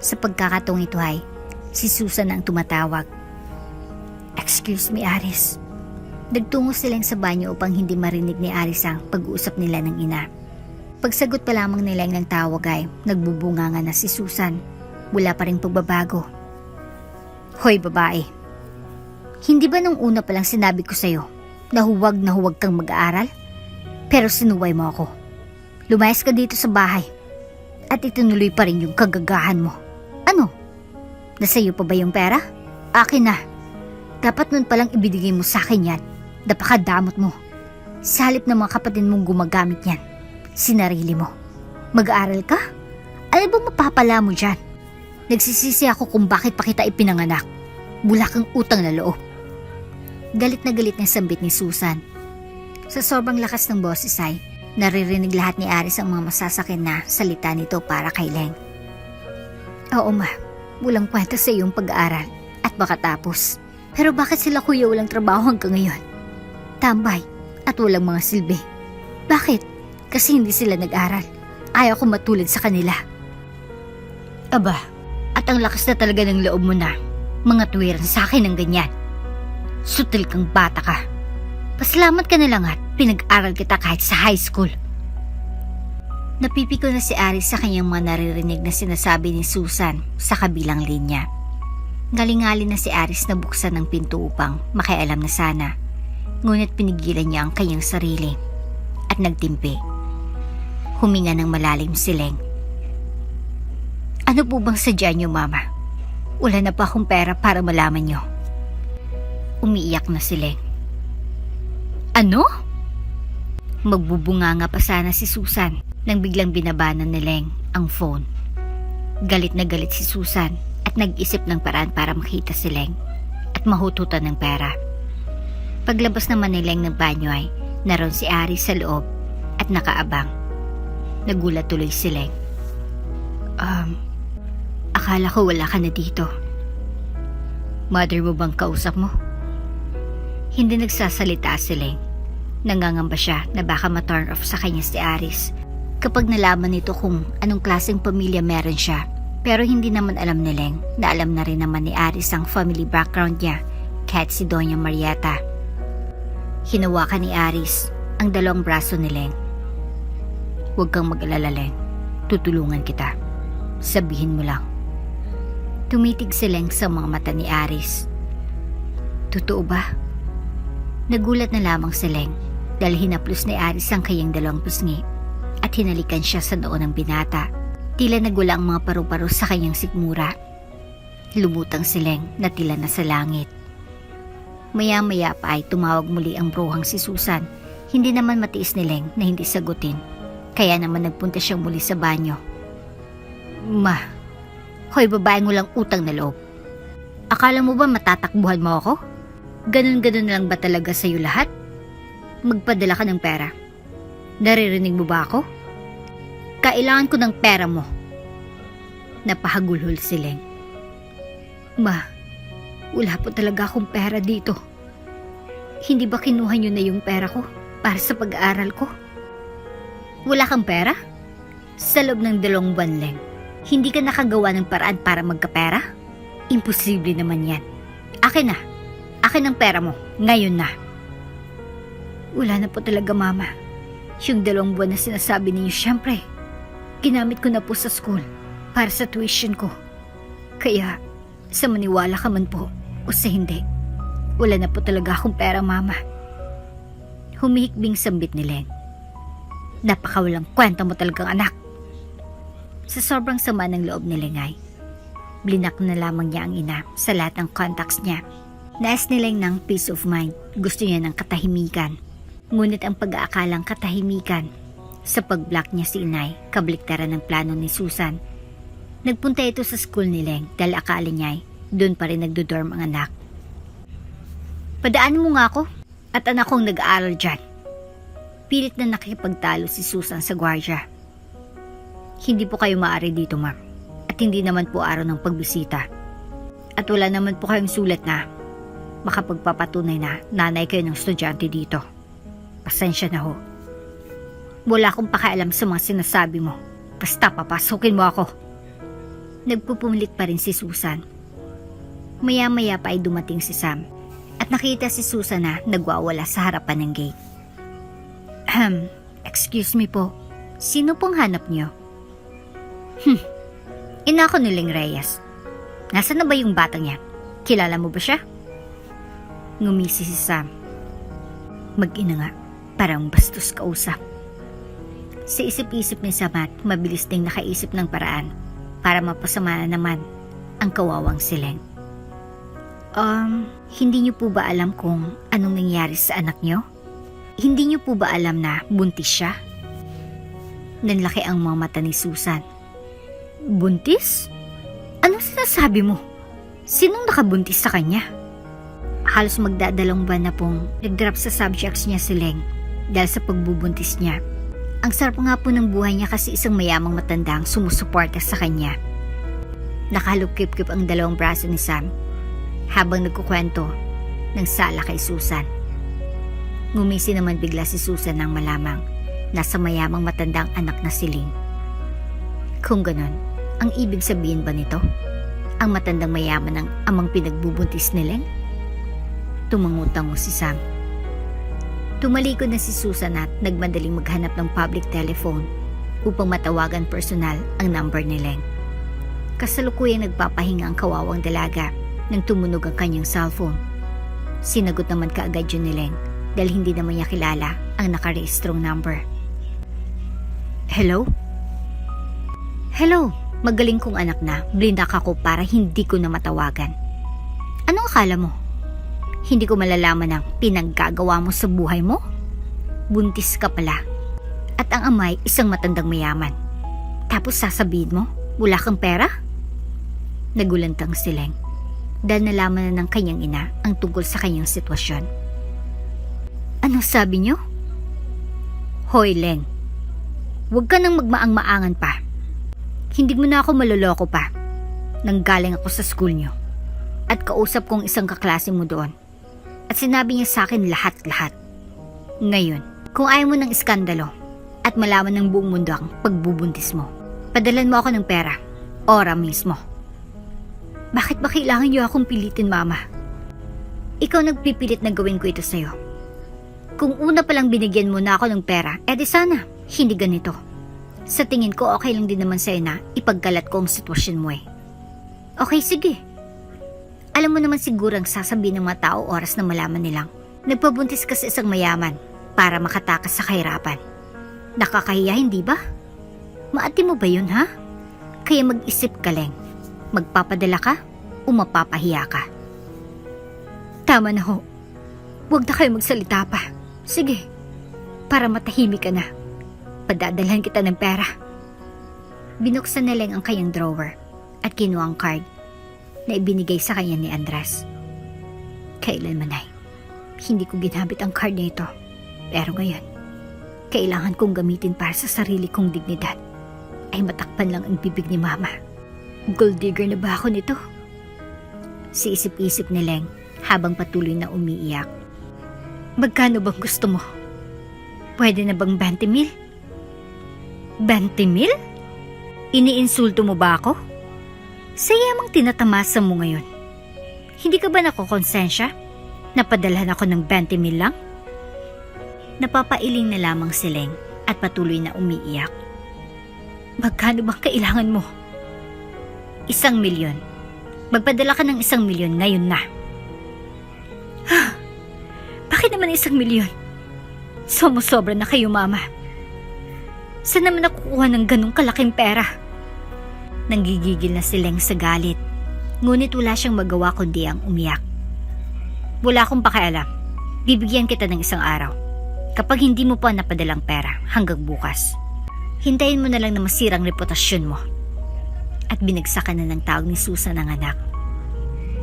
Sa pagkakataong ito ay si Susan ang tumatawag. Excuse me, Aris. Nagtungo si Leng sa banyo upang hindi marinig ni Aris ang pag-uusap nila ng ina. Pagsagot pa lamang ni Leng ng tawag ay nagbubunganga na si Susan. Wala pa ring pagbabago. Hoy babae, hindi ba nung una pa lang sinabi ko sa'yo na huwag kang mag-aaral? Pero sinuway mo ako. Lumayas ka dito sa bahay at itinuloy pa rin yung kagagahan mo. Ano? Nasa iyo pa ba yung pera? Akin na. Dapat nun palang ibigay mo sa akin yan. Napakadamot mo. Sa halip ng mga kapatid mong gumagamit yan, sinarili mo. Mag-aaral ka? Ano ba mapapala mo dyan? Nagsisisi ako kung bakit pa kita ipinanganak. Wala kang utang na loob. Galit na galit ng sambit ni Susan. Sa sobrang lakas ng boses ay naririnig lahat ni Aris ang mga masasakin na salita nito para kay Leng. Oo ma, walang kwenta sa iyong pag-aaral at makatapos. Pero bakit sila kuya walang trabaho hanggang ngayon? Tambay at walang mga silbi. Bakit? Kasi hindi sila nag-aral. Ayaw ko matulad sa kanila. Aba, at ang lakas na talaga ng loob mo na mga tuwiran sa akin ng ganyan. Sutil kang bata ka. Pasalamat ka na lang at pinag-aral kita kahit sa high school. Napipiko na si Aris sa kanyang mga naririnig na sinasabi ni Susan sa kabilang linya. Ngalingali na si Aris na buksan ng pinto upang makialam na sana. Ngunit pinigilan niya ang kanyang sarili at nagtimpi. Huminga ng malalim si Leng. Ano po bang sadya niyo, Mama? Wala na pa akong pera para malaman niyo. Umiiyak na si Leng. Ano? Magbubunganga pa sana si Susan nang biglang binabanan ni Leng ang phone. Galit na galit si Susan at nag-isip ng paraan para makita si Leng at mahututan ng pera. Paglabas naman ni Leng ng banyo ay naroon si Aris sa loob at nakaabang. Nagulat tuloy si Leng. Akala ko wala ka na dito. Mother mo bang kausap mo? Hindi nagsasalita si Leng. Nangangamba siya na baka ma-turn off sa kanya si Aris kapag nalaman nito kung anong klaseng pamilya meron siya. Pero hindi naman alam ni Leng na alam na rin naman ni Aris ang family background niya kahit si Doña Marieta. Hinawakan ni Aris ang dalawang braso ni Leng. Huwag kang mag-alala, Leng. Tutulungan kita. Sabihin mo lang. Tumitig si Leng sa mga mata ni Aris. Totoo ba? Nagulat na lamang si Leng dahil hinaplos ni Aris ang kanyang dalawang pisngi at hinalikan siya sa noo ng binata. Tila nagula ang mga paru-paro sa kanyang sikmura. Lumutang si Leng na tila nasa langit. Maya-maya pa ay tumawag muli ang bruhang si Susan. Hindi naman matiis ni Leng na hindi sagutin. Kaya naman nagpunta siyang muli sa banyo. Ma, hoy babaeng walang utang na loob. Akala mo ba matatakbuhan mo ako? Ganun-ganun lang ba talaga sa'yo lahat? Magpadala ka ng pera. Naririnig mo ba ako? Kailangan ko ng pera mo. Napahagulhol si Leng. Ma, wala po talaga akong pera dito. Hindi ba kinuha niyo na yung pera ko para sa pag-aaral ko? Wala kang pera? Sa loob ng 2 buwan, Leng, hindi ka nakagawa ng paraan para magkapera? Imposible naman yan. Akin na. Akin ang pera mo. Ngayon na. Wala na po talaga, Mama. Yung 2 buwan na sinasabi ninyo, syempre, ginamit ko na po sa school para sa tuition ko. Kaya, sa maniwala ka man po o sa hindi, wala na po talaga akong pera, Mama. Humihikbing sambit ni Leng. Napakawalang kwenta mo talagang anak. Sa sobrang sama ng loob ni Leng ay blinak na lamang niya ang ina sa lahat ng contacts niya. Nais ni Leng ng peace of mind. Gusto niya ng katahimikan. Ngunit ang pag-aakalang katahimikan sa pag-block niya si inay, kabaliktaran ng plano ni Susan. Nagpunta ito sa school ni Leng dahil akala niya doon pa rin nagdodorm ang anak. Padaanin mo nga ako at anak kong nag-aaral dyan. Pilit na nakikipagtalo si Susan sa gwardiya. Hindi po kayo maaari dito, ma'am. At hindi naman po araw ng pagbisita. At wala naman po kayong sulat na makapagpapatunay na nanay kayo ng estudyante dito. Pasensya na ho. Wala akong pakialam sa mga sinasabi mo. Basta papasukin mo ako. Nagpupumilit pa rin si Susan. Maya-maya pa ay dumating si Sam at nakita si Susan na nagwawala sa harapan ng gate. Excuse me po. Sino pong hanap niyo? Ina ko ni Leng Reyes. Nasaan na ba yung batang yan? Kilala mo ba siya? Ngumisi si Sam. Mag-ina nga, parang bastos kausap. Sa isip-isip ni Sam at mabilis ding nakaisip ng paraan para mapasama na naman ang kawawang si Leng. Hindi niyo po ba alam kung anong nangyari sa anak niyo? Hindi niyo po ba alam na buntis siya? Nanlaki ang mga mata ni Susan. Buntis? Anong sinasabi mo? Sinong nakabuntis sa kanya? Halos magdadalawang buwan na pong nag-drop sa subjects niya si Leng dahil sa pagbubuntis niya. Ang sarap nga po ng buhay niya kasi isang mayamang matandang sumusuporta sa kanya. Nakahalukip-kip ang dalawang braso ni Sam habang nagkukwento ng sala kay Susan. Ngumisi naman bigla si Susan nang malamang nasa mayamang matandang anak na si Leng. Kung ganon, ang ibig sabihin ba nito? Ang matandang mayaman ng amang pinagbubuntis ni Leng? Tumangutango si Sam. Tumalikod na si Susan at nagmadaling maghanap ng public telephone upang matawagan personal ang number ni Leng. Kasalukuyang nagpapahinga ang kawawang dalaga nang tumunog ang kanyang cellphone. Sinagot naman kaagad yun ni Leng dahil hindi naman niya kilala ang nakarehistrong number. Hello? Hello, magaling kong anak na. Blindak ako para hindi ko na matawagan. Anong akala mo? Hindi ko malalaman ang pinaggagawa mo sa buhay mo? Buntis ka pala. At ang amay isang matandang mayaman. Tapos sasabihin mo, wala kang pera? Nagulantang si Leng dahil nalaman na ng kanyang ina ang tungkol sa kanyang sitwasyon. Ano sabi niyo? Hoy Leng, huwag ka nang magmaang-maangan pa. Hindi mo na ako maloloko pa. Nanggaling ako sa school niyo at kausap kong isang kaklase mo doon. At sinabi niya sa akin lahat-lahat. Ngayon, kung ayaw mo ng iskandalo at malaman ng buong mundo ang pagbubuntis mo, padalan mo ako ng pera. Ora mismo. Bakit ba kailangan niyo akong pilitin, Mama? Ikaw nagpipilit na gawin ko ito sa'yo. Kung una palang binigyan mo na ako ng pera, edi sana, hindi ganito. Sa tingin ko okay lang din naman sa'yo na ipagkalat ko ang sitwasyon mo eh. Okay, sige. Alam mo naman siguro ang sasabihin ng mga tao oras na malaman nilang nagpabuntis ka sa isang mayaman para makatakas sa kahirapan. Nakakahiya, hindi ba? Maati mo ba yun, ha? Kaya mag-isip ka, Leng. Magpapadala ka o mapapahiya ka? Tama na ho. Huwag na kayo magsalita pa. Sige, para matahimik ka na. Padadalhan kita ng pera. Binuksan na Leng ang kanyang drawer at kinuha ang card na ibinigay sa kanya ni Andres. Kailanman ay hindi ko ginamit ang card na ito. Pero ngayon, kailangan kong gamitin para sa sarili kong dignidad. Ay matakpan lang ang bibig ni Mama. Gold digger na ba ako nito? Si isip-isip ni Leng habang patuloy na umiiyak. Magkano bang gusto mo? Pwede na bang 20,000? 20,000? Iniinsulto mo ba ako? Sa yamang tinatamasa mo ngayon. Hindi ka ba nakokonsensya? Napadalhan ako ng 20,000 lang? Napapailing na lamang si Leng at patuloy na umiiyak. Magkano bang kailangan mo? 1,000,000. Magpadala ka ng 1,000,000 ngayon na. Bakit naman 1,000,000? Sumusobra na kayo, Mama. Saan naman nakukuha ng ganong kalaking pera? Nanggigigil na si Leng sa galit. Ngunit wala siyang magawa kundi ang umiyak. Wala akong pakialam. Bibigyan kita ng 1 araw. Kapag hindi mo pa napadalang pera hanggang bukas, hintayin mo na lang na masirang reputasyon mo. at binagsakan na ng tawag ni Susan ang anak.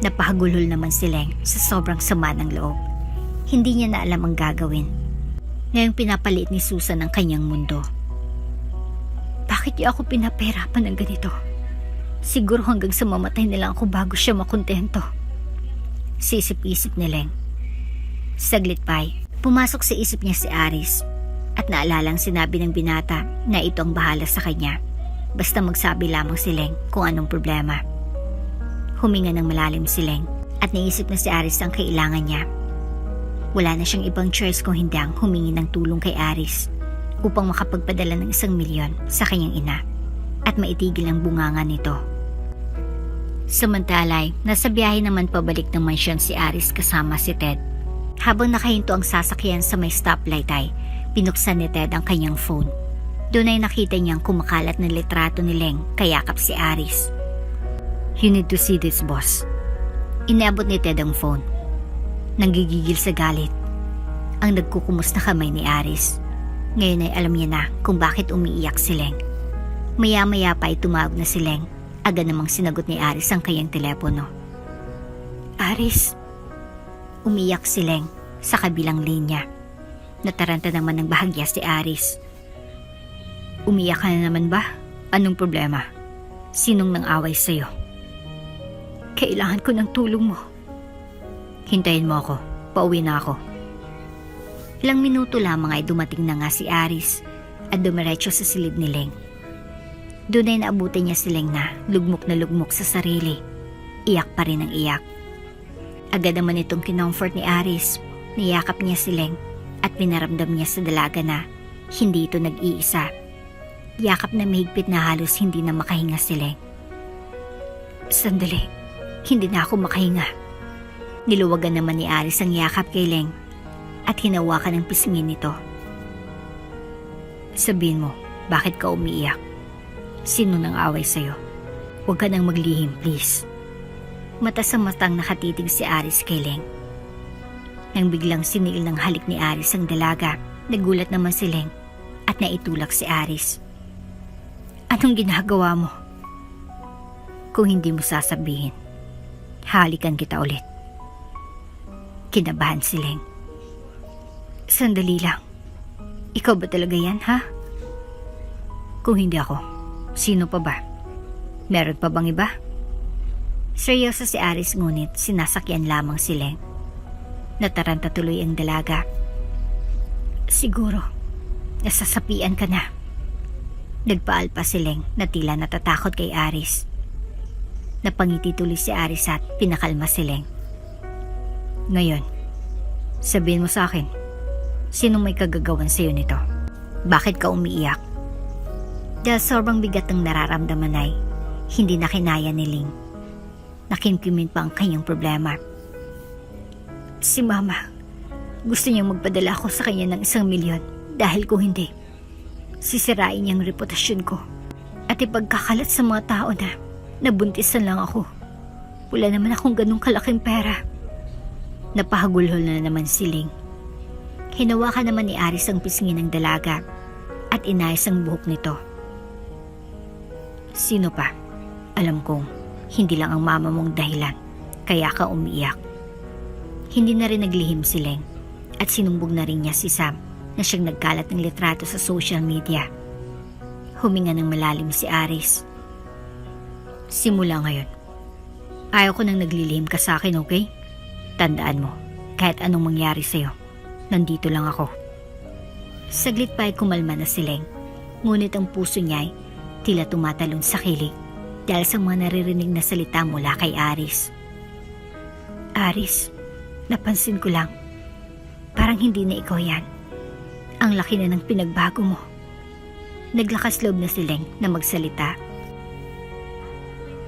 Napahagulhol naman si Leng sa sobrang sama ng loob. Hindi niya na alam ang gagawin. Ngayong pinapaliit ni Susan ang kanyang mundo. Bakit niya ako pinapahirapan ng ganito? Siguro hanggang sa mamatay na lang ako bago siya makontento. Sisip-isip ni Leng. Saglit pa'y pumasok sa isip niya si Aris at naalalang sinabi ng binata na ito ang bahala sa kanya. Basta magsabi lamang si Leng kung anong problema. Huminga ng malalim si Leng at naisip na si Aris ang kailangan niya. Wala na siyang ibang choice kung hindi ang humingi ng tulong kay Aris upang makapagpadala ng 1 milyon sa kanyang ina at maitigil ang bunganga nito. Samantalay, nasa biyahe naman pabalik ng mansyon si Aris kasama si Ted. Habang nakahinto ang sasakyan sa may stoplight ay binuksan ni Ted ang kanyang phone. Doon ay nakita niyang kumakalat na litrato ni Leng kayakap si Aris. "You need to see this, boss." Inabot ni Ted ang phone. Nanggigigil sa galit ang nagkukumus na kamay ni Aris. Ngayon ay alam niya na kung bakit umiiyak si Leng. Maya-maya pa ay tumawag na si Leng. Agad namang sinagot ni Aris ang kanyang telepono. "Aris." Umiyak si Leng sa kabilang linya. Nataranta naman ng bahagya si Aris. "Umiyak ka na naman ba? Anong problema? Sinong nang away sa'yo?" "Kailangan ko ng tulong mo." "Hintayin mo ako. Pauwi na ako." Ilang minuto lamang ay dumating na nga si Aris at dumiretso sa silid ni Leng. Doon ay naabutin niya si Leng na lugmok sa sarili. Iyak pa rin ang iyak. Agad naman itong kinomfort ni Aris. Niyakap niya si Leng at pinaramdam niya sa dalaga na hindi ito nag-iisa. Yakap na mahigpit na halos hindi na makahinga si Leng. "Sandali, hindi na ako makahinga." Niluwagan naman ni Aris ang yakap kay Leng at hinawakan ang pisngi nito. "Sabihin mo, bakit ka umiiyak? Sino nang away sa'yo? Huwag ka nang maglihim, please." Mata sa matang nakatitig si Aris kay Leng. Nang biglang siniil ng halik ni Aris ang dalaga, nagulat naman si Leng at naitulak si Aris. "Anong ginagawa mo?" "Kung hindi mo sasabihin, halikan kita ulit." Kinabahan si Leng. "Sandali lang. Ikaw ba talaga yan, ha?" "Kung hindi ako, sino pa ba? Meron pa bang iba?" Seryoso si Aris ngunit sinasakyan lamang si Leng. Nataranta tuloy ang dalaga. "Siguro, nasasapian ka na." Nagpaalpa si Leng na tila natatakot kay Aris. Napangiti tuloy si Aris at pinakalma si Leng. "Ngayon, sabihin mo sa akin, sinong may kagagawan sa'yo nito? Bakit ka umiiyak?" Dahil sobrang bigat ng nararamdaman ay hindi na kinaya ni Leng. Nakimkimin pa ang kanyang problema. "Si Mama, gusto niyang magpadala ako sa kanya ng 1 milyon dahil kung hindi, sisirain niya ang reputasyon ko at ipagkakalat sa mga tao na nabuntisan lang ako. Wala naman akong ganung kalaking pera." Napahagulhol na naman si Leng. Hinawakan naman ni Aris ang pisngi ng dalaga at inayos ang buhok nito. "Sino pa? Alam kong hindi lang ang mama mong dahilan kaya ka umiiyak." Hindi na rin naglihim si Leng at sinumbog na rin niya si Sam na siyang nagkalat ng litrato sa social media. Huminga ng malalim si Aris. "Simula ngayon, ayaw ko nang naglilihim ka sa akin, okay? Tandaan mo, kahit anong mangyari sa'yo, nandito lang ako." Saglit pa ay kumalma na si Leng, ngunit ang puso niya ay tila tumatalon sa kilig dahil sa mga naririnig na salita mula kay Aris. "Aris, napansin ko lang, parang hindi na ikaw yan. Ang laki na ng pinagbago mo." Naglakas loob na si Leng na magsalita.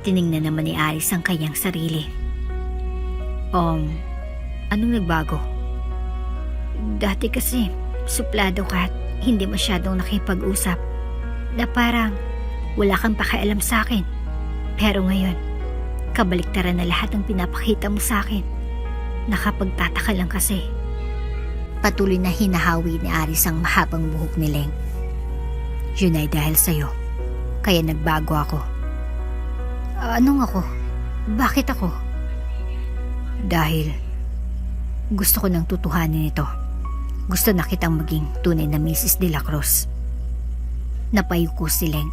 Tiningnan naman ni Aris ang kanyang sarili. Anong nagbago?" "Dati kasi, suplado ka at hindi masyadong nakipag-usap. Na parang wala kang pakialam sa akin. Pero ngayon, kabaliktaran na lahat ng pinapakita mo sa akin. Nakapagtataka lang kasi." Patuloy na hinahawi ni Aris ang mahabang buhok ni Leng. "Yun ay dahil sa'yo, kaya nagbago ako. Anong ako? Bakit ako? Dahil gusto ko nang tutuhanin ito. Gusto na kitang maging tunay na Mrs. De La Cruz. Napayuko si Leng.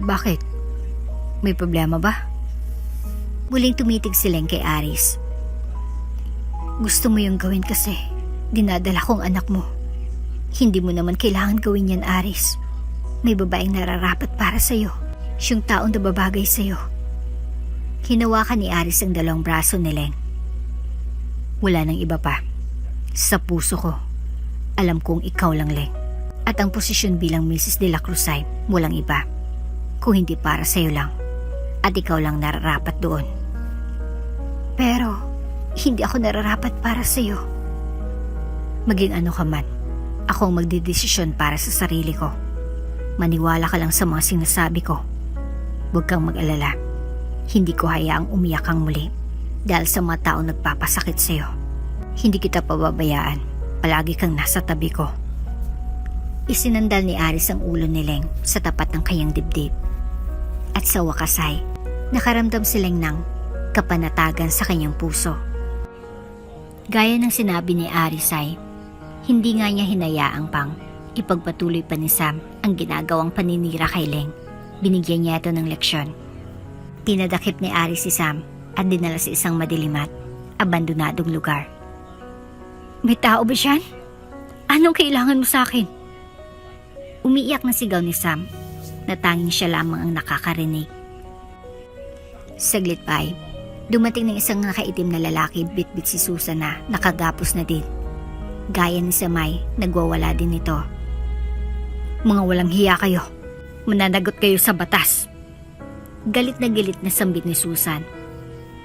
Bakit? May problema ba? Muling tumitig si Leng kay Aris. Gusto mo yung gawin kasi dinadala kong anak mo. Hindi mo naman kailangan gawin yan, Aris. May babaeng nararapat para sa'yo. Siyang taong nababagay sa'yo. Hinawakan ni Aris ang dalawang braso ni Leng. Wala nang iba pa. Sa puso ko, alam kong ikaw lang, Leng. At ang posisyon bilang Mrs. De La Cruz ay walang iba. Kung hindi para sa'yo lang. At ikaw lang nararapat doon. Pero, hindi ako nararapat para sa'yo. Maging ano ka man, ako ang magdedesisyon para sa sarili ko. Maniwala ka lang sa mga sinasabi ko. Huwag kang mag-alala. Hindi ko hayaang umiyak kang muli dahil sa mga taong nagpapasakit sa'yo. Hindi kita pababayaan. Palagi kang nasa tabi ko. Isinandal ni Aris ang ulo ni Leng sa tapat ng kanyang dibdib. At sa wakas ay nakaramdam si Leng ng kapanatagan sa kanyang puso. Gaya ng sinabi ni Aris ay hindi nga niya hinayaang pang ipagpatuloy pa ni Sam ang ginagawang paninira kay Leng. Binigyan niya ito ng leksyon. Tinadakip ni Aris si Sam at dinala sa isang madilim at abandonadong lugar. May tao ba siyan? Anong kailangan mo sa akin? Umiiyak na sigaw ni Sam na tanging siya lamang ang nakakarinig. Saglit pa ay dumating ng isang nakaitim na lalaki bit-bit si Susan na nakagapos na din. Gaya ni Samay, nagwawala din ito. Mga walang hiya kayo. Mananagot kayo sa batas. Galit na sambit ni Susan.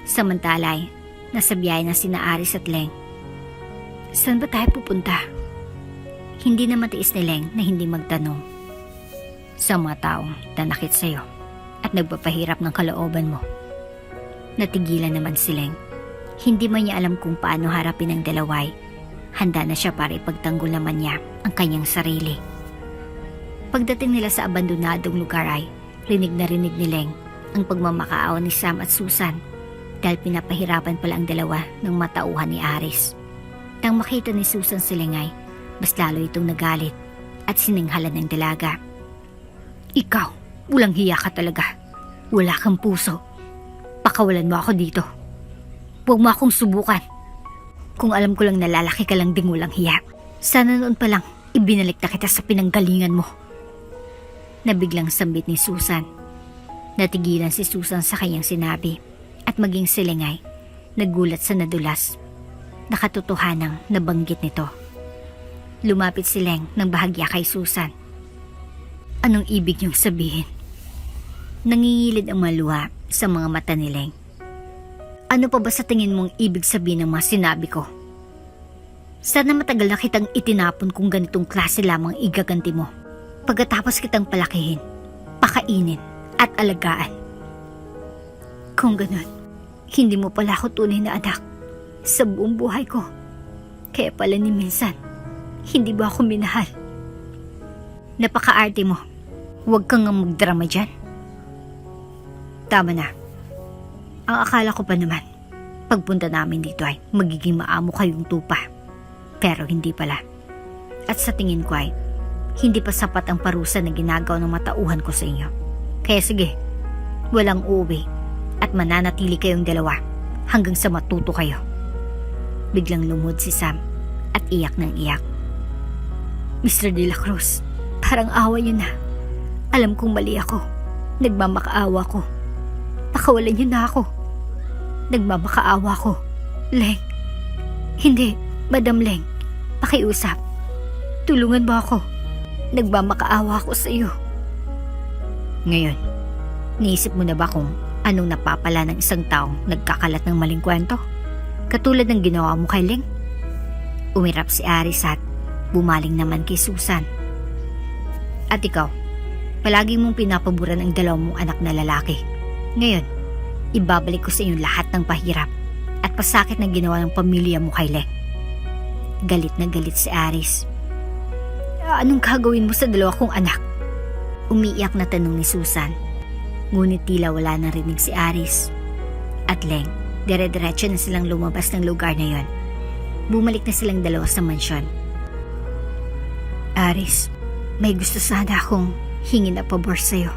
Samantalay, nasa biyahe na sina Aris at Leng. Saan ba tayo pupunta? Hindi na matiis ni Leng na hindi magtanong. Sa mga taong nanakit sa'yo at nagpapahirap ng kalooban mo. Natigilan naman si Leng. Hindi man niya alam kung paano harapin ang dalaway. Handa na siya para ipagtanggol naman niya ang kanyang sarili. Pagdating nila sa abandonadong lugar ay rinig na rinig ni Leng ang pagmamakaawa ni Sam at Susan dahil pinapahirapan pala ang dalawa ng matauhan ni Aris. Nang makita ni Susan si Leng ay mas lalo itong nagalit at sininghalan ng dalaga. Ikaw, walang hiya ka talaga. Wala kang puso. Pakawalan mo ako dito. Huwag mo akong subukan. Kung alam ko lang nalalaki ka lang ding walang hiya. Sana noon pa lang ibinalik na kita sa pinanggalingan mo. Nabiglang sambit ni Susan. Natigilan si Susan sa kanyang sinabi at maging si Leng ay nagulat sa nadulas. Nakatotohanang nabanggit nito. Lumapit si Leng ng bahagya kay Susan. Anong ibig niyong sabihin? Nangingilid ang mga luha sa mga mata ni Leng. Ano pa ba sa tingin mong ibig sabihin ng mga sinabi ko? Sana matagal na kitang itinapon kung ganitong klase lamang igaganti mo. Pagkatapos kitang palakihin, pakainin at alagaan. Kung ganun, hindi mo pala ako tunay na anak sa buong buhay ko. Kaya pala ni minsan, hindi ba ako minahal? Napaka-arte mo. Huwag kang nga magdrama dyan. Tama na. Ang akala ko pa naman, pagpunta namin dito ay magiging maamo kayong tupa. Pero hindi pala. At sa tingin ko ay, hindi pa sapat ang parusa na ginagawa ng matauhan ko sa inyo. Kaya sige, walang uuwi at mananatili kayong dalawa hanggang sa matuto kayo. Biglang lumod si Sam at iyak ng iyak. Mr. De La Cruz, parang awa niyo na. Alam kong mali ako. Nagmamakaawa ko. Pakawalan niyo na ako. Nagmamakaawa ko. Leng. Hindi, Madam Leng. Pakiusap. Tulungan mo ako. Nagmamakaawa ako sa iyo. Ngayon, naisip mo na ba kung anong napapala ng isang taong nagkakalat ng maling kwento? Katulad ng ginawa mo kay Leng. Umirap si Aris at bumaling naman kay Susan. At ikaw, palagi mong pinapaboran ang dalawang mong anak na lalaki. Ngayon, ibabalik ko sa inyo lahat ng pahirap at pasakit na ginawa ng pamilya mo kay Leng. Galit na galit si Aris. Anong gagawin mo sa dalawa kong anak? Umiiyak na tanong ni Susan. Ngunit tila wala nang rinig si Aris. At Leng, dire-diretso na silang lumabas ng lugar na yon. Bumalik na silang dalawa sa mansyon. Aris, may gusto sana akong hingin na pabor sa'yo.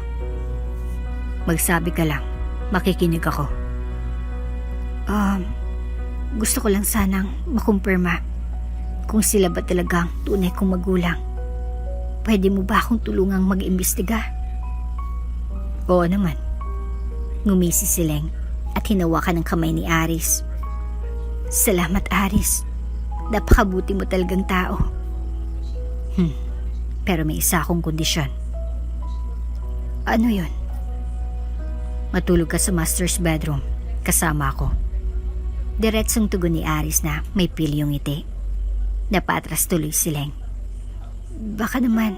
Magsabi ka lang, makikinig ako. Gusto ko lang sanang makumpirma kung sila ba talagang tunay kong magulang. Pwede mo ba akong tulungang mag-imbestiga? Oo naman. Ngumisi si Leng at hinawakan ng kamay ni Aris. Salamat, Aris. Napakabuti mo talagang tao. Pero may isa akong kondisyon. Ano yon? Matulog ka sa master's bedroom kasama ako. Diretsong tugon ni Aris na may pilyong ngiti. Napatras tuloy si Leng. Baka naman,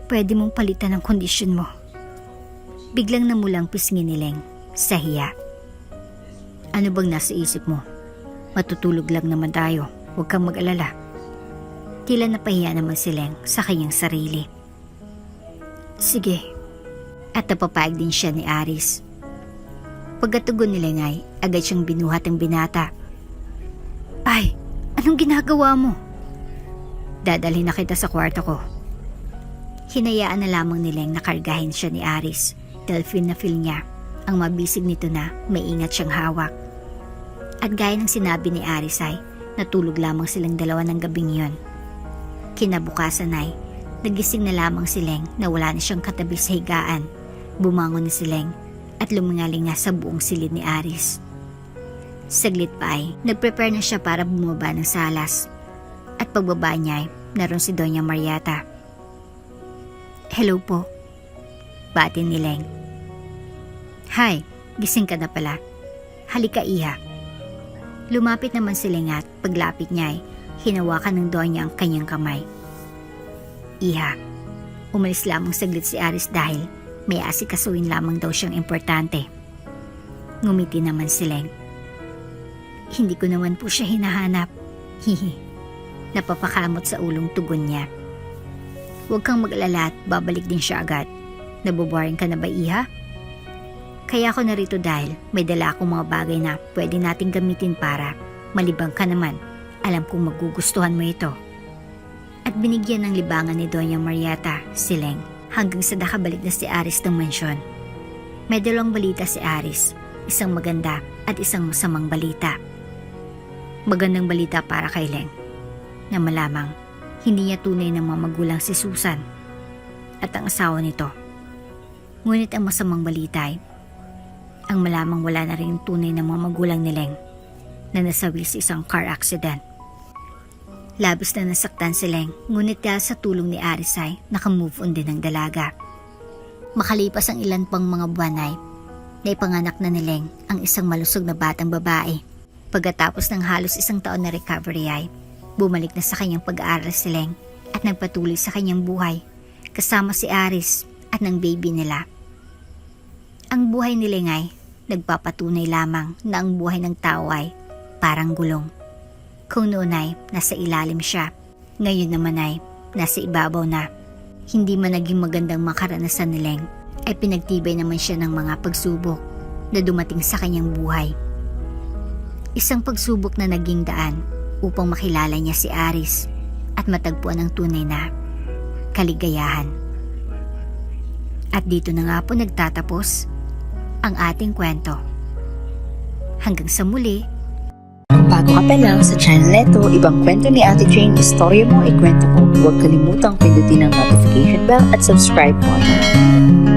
pwede mong palitan ang kondisyon mo. Biglang namulang pisngi ni Leng sa hiya. Ano bang nasa isip mo? Matutulog lang naman tayo, huwag kang mag-alala. Tila napahiya naman si Leng sa kanyang sarili. Sige. At napapayag din siya ni Aris. Pagkatugon ni Leng ay agad siyang binuhat ang binata. Ay, anong ginagawa mo? Dadalhin na kita sa kwarto ko. Hinayaan na lamang ni Leng na kargahin siya ni Aris dahil feel niya ang mabisig nito na may ingat siyang hawak. At gaya ng sinabi ni Aris ay natulog lamang silang dalawa ng gabing yon. Kinabukasan ay nagising na lamang si Leng na wala na siyang katabi sa higaan. Bumangon na si Leng at lumingaling nga sa buong silid ni Aris. Saglit pa ay nagprepare na siya para bumaba ng salas. At pagbaba niya ay naroon si Doña Marieta. Hello po. Bati ni Leng. Hi, gising ka na pala. Halika, iha. Lumapit naman si Leng at paglapit niya ay hinawakan ng Doña ang kanyang kamay. Iha, umalis lamang saglit si Aris dahil may asikasuin lamang daw siyang importante. Ngumiti naman si Leng. Hindi ko naman po siya hinahanap. Hihi. Napapakamot sa ulong tugon niya. Huwag kang mag-alala at babalik din siya agad. Naboboring ka na ba, iha? Kaya ako narito dahil may dala akong mga bagay na pwede nating gamitin para malibang ka naman. Alam kong magugustuhan mo ito. At binigyan ng libangan ni Doña Marieta si Leng hanggang sa nakabalik na si Aris ng mansyon. May dalawang balita si Aris, isang maganda at isang masamang balita. Magandang balita para kay Leng na malamang hindi niya tunay na mga magulang si Susan at ang asawa nito. Ngunit ang masamang balita ay ang malamang wala na rin tunay na mga magulang ni Leng na nasawi sa isang car accident. Labis na nasaktan si Leng, ngunit dahil sa tulong ni Aris ay nakamove on din ng dalaga. Makalipas ang ilan pang mga buwan ay naipanganak na ni Leng ang isang malusog na batang babae. Pagkatapos ng halos isang taon na recovery ay bumalik na sa kanyang pag-aaral si Leng at nagpatuloy sa kanyang buhay kasama si Aris at ng baby nila. Ang buhay ni Leng ay nagpapatunay lamang na ang buhay ng tao ay parang gulong. Kung noon ay nasa ilalim siya, ngayon naman ay nasa ibabaw na. Hindi man naging magandang makaranasan ni Leng, ay pinagtibay naman siya ng mga pagsubok na dumating sa kanyang buhay. Isang pagsubok na naging daan upang makilala niya si Aris at matagpuan ang tunay na kaligayahan. At dito na nga po nagtatapos ang ating kwento. Hanggang sa muli. Kung bago ka pa lang sa channel neto, ibang kwento ni Ate Jane, istorya mo, ikwento ko. Huwag kalimutang pindutin ang notification bell at subscribe button.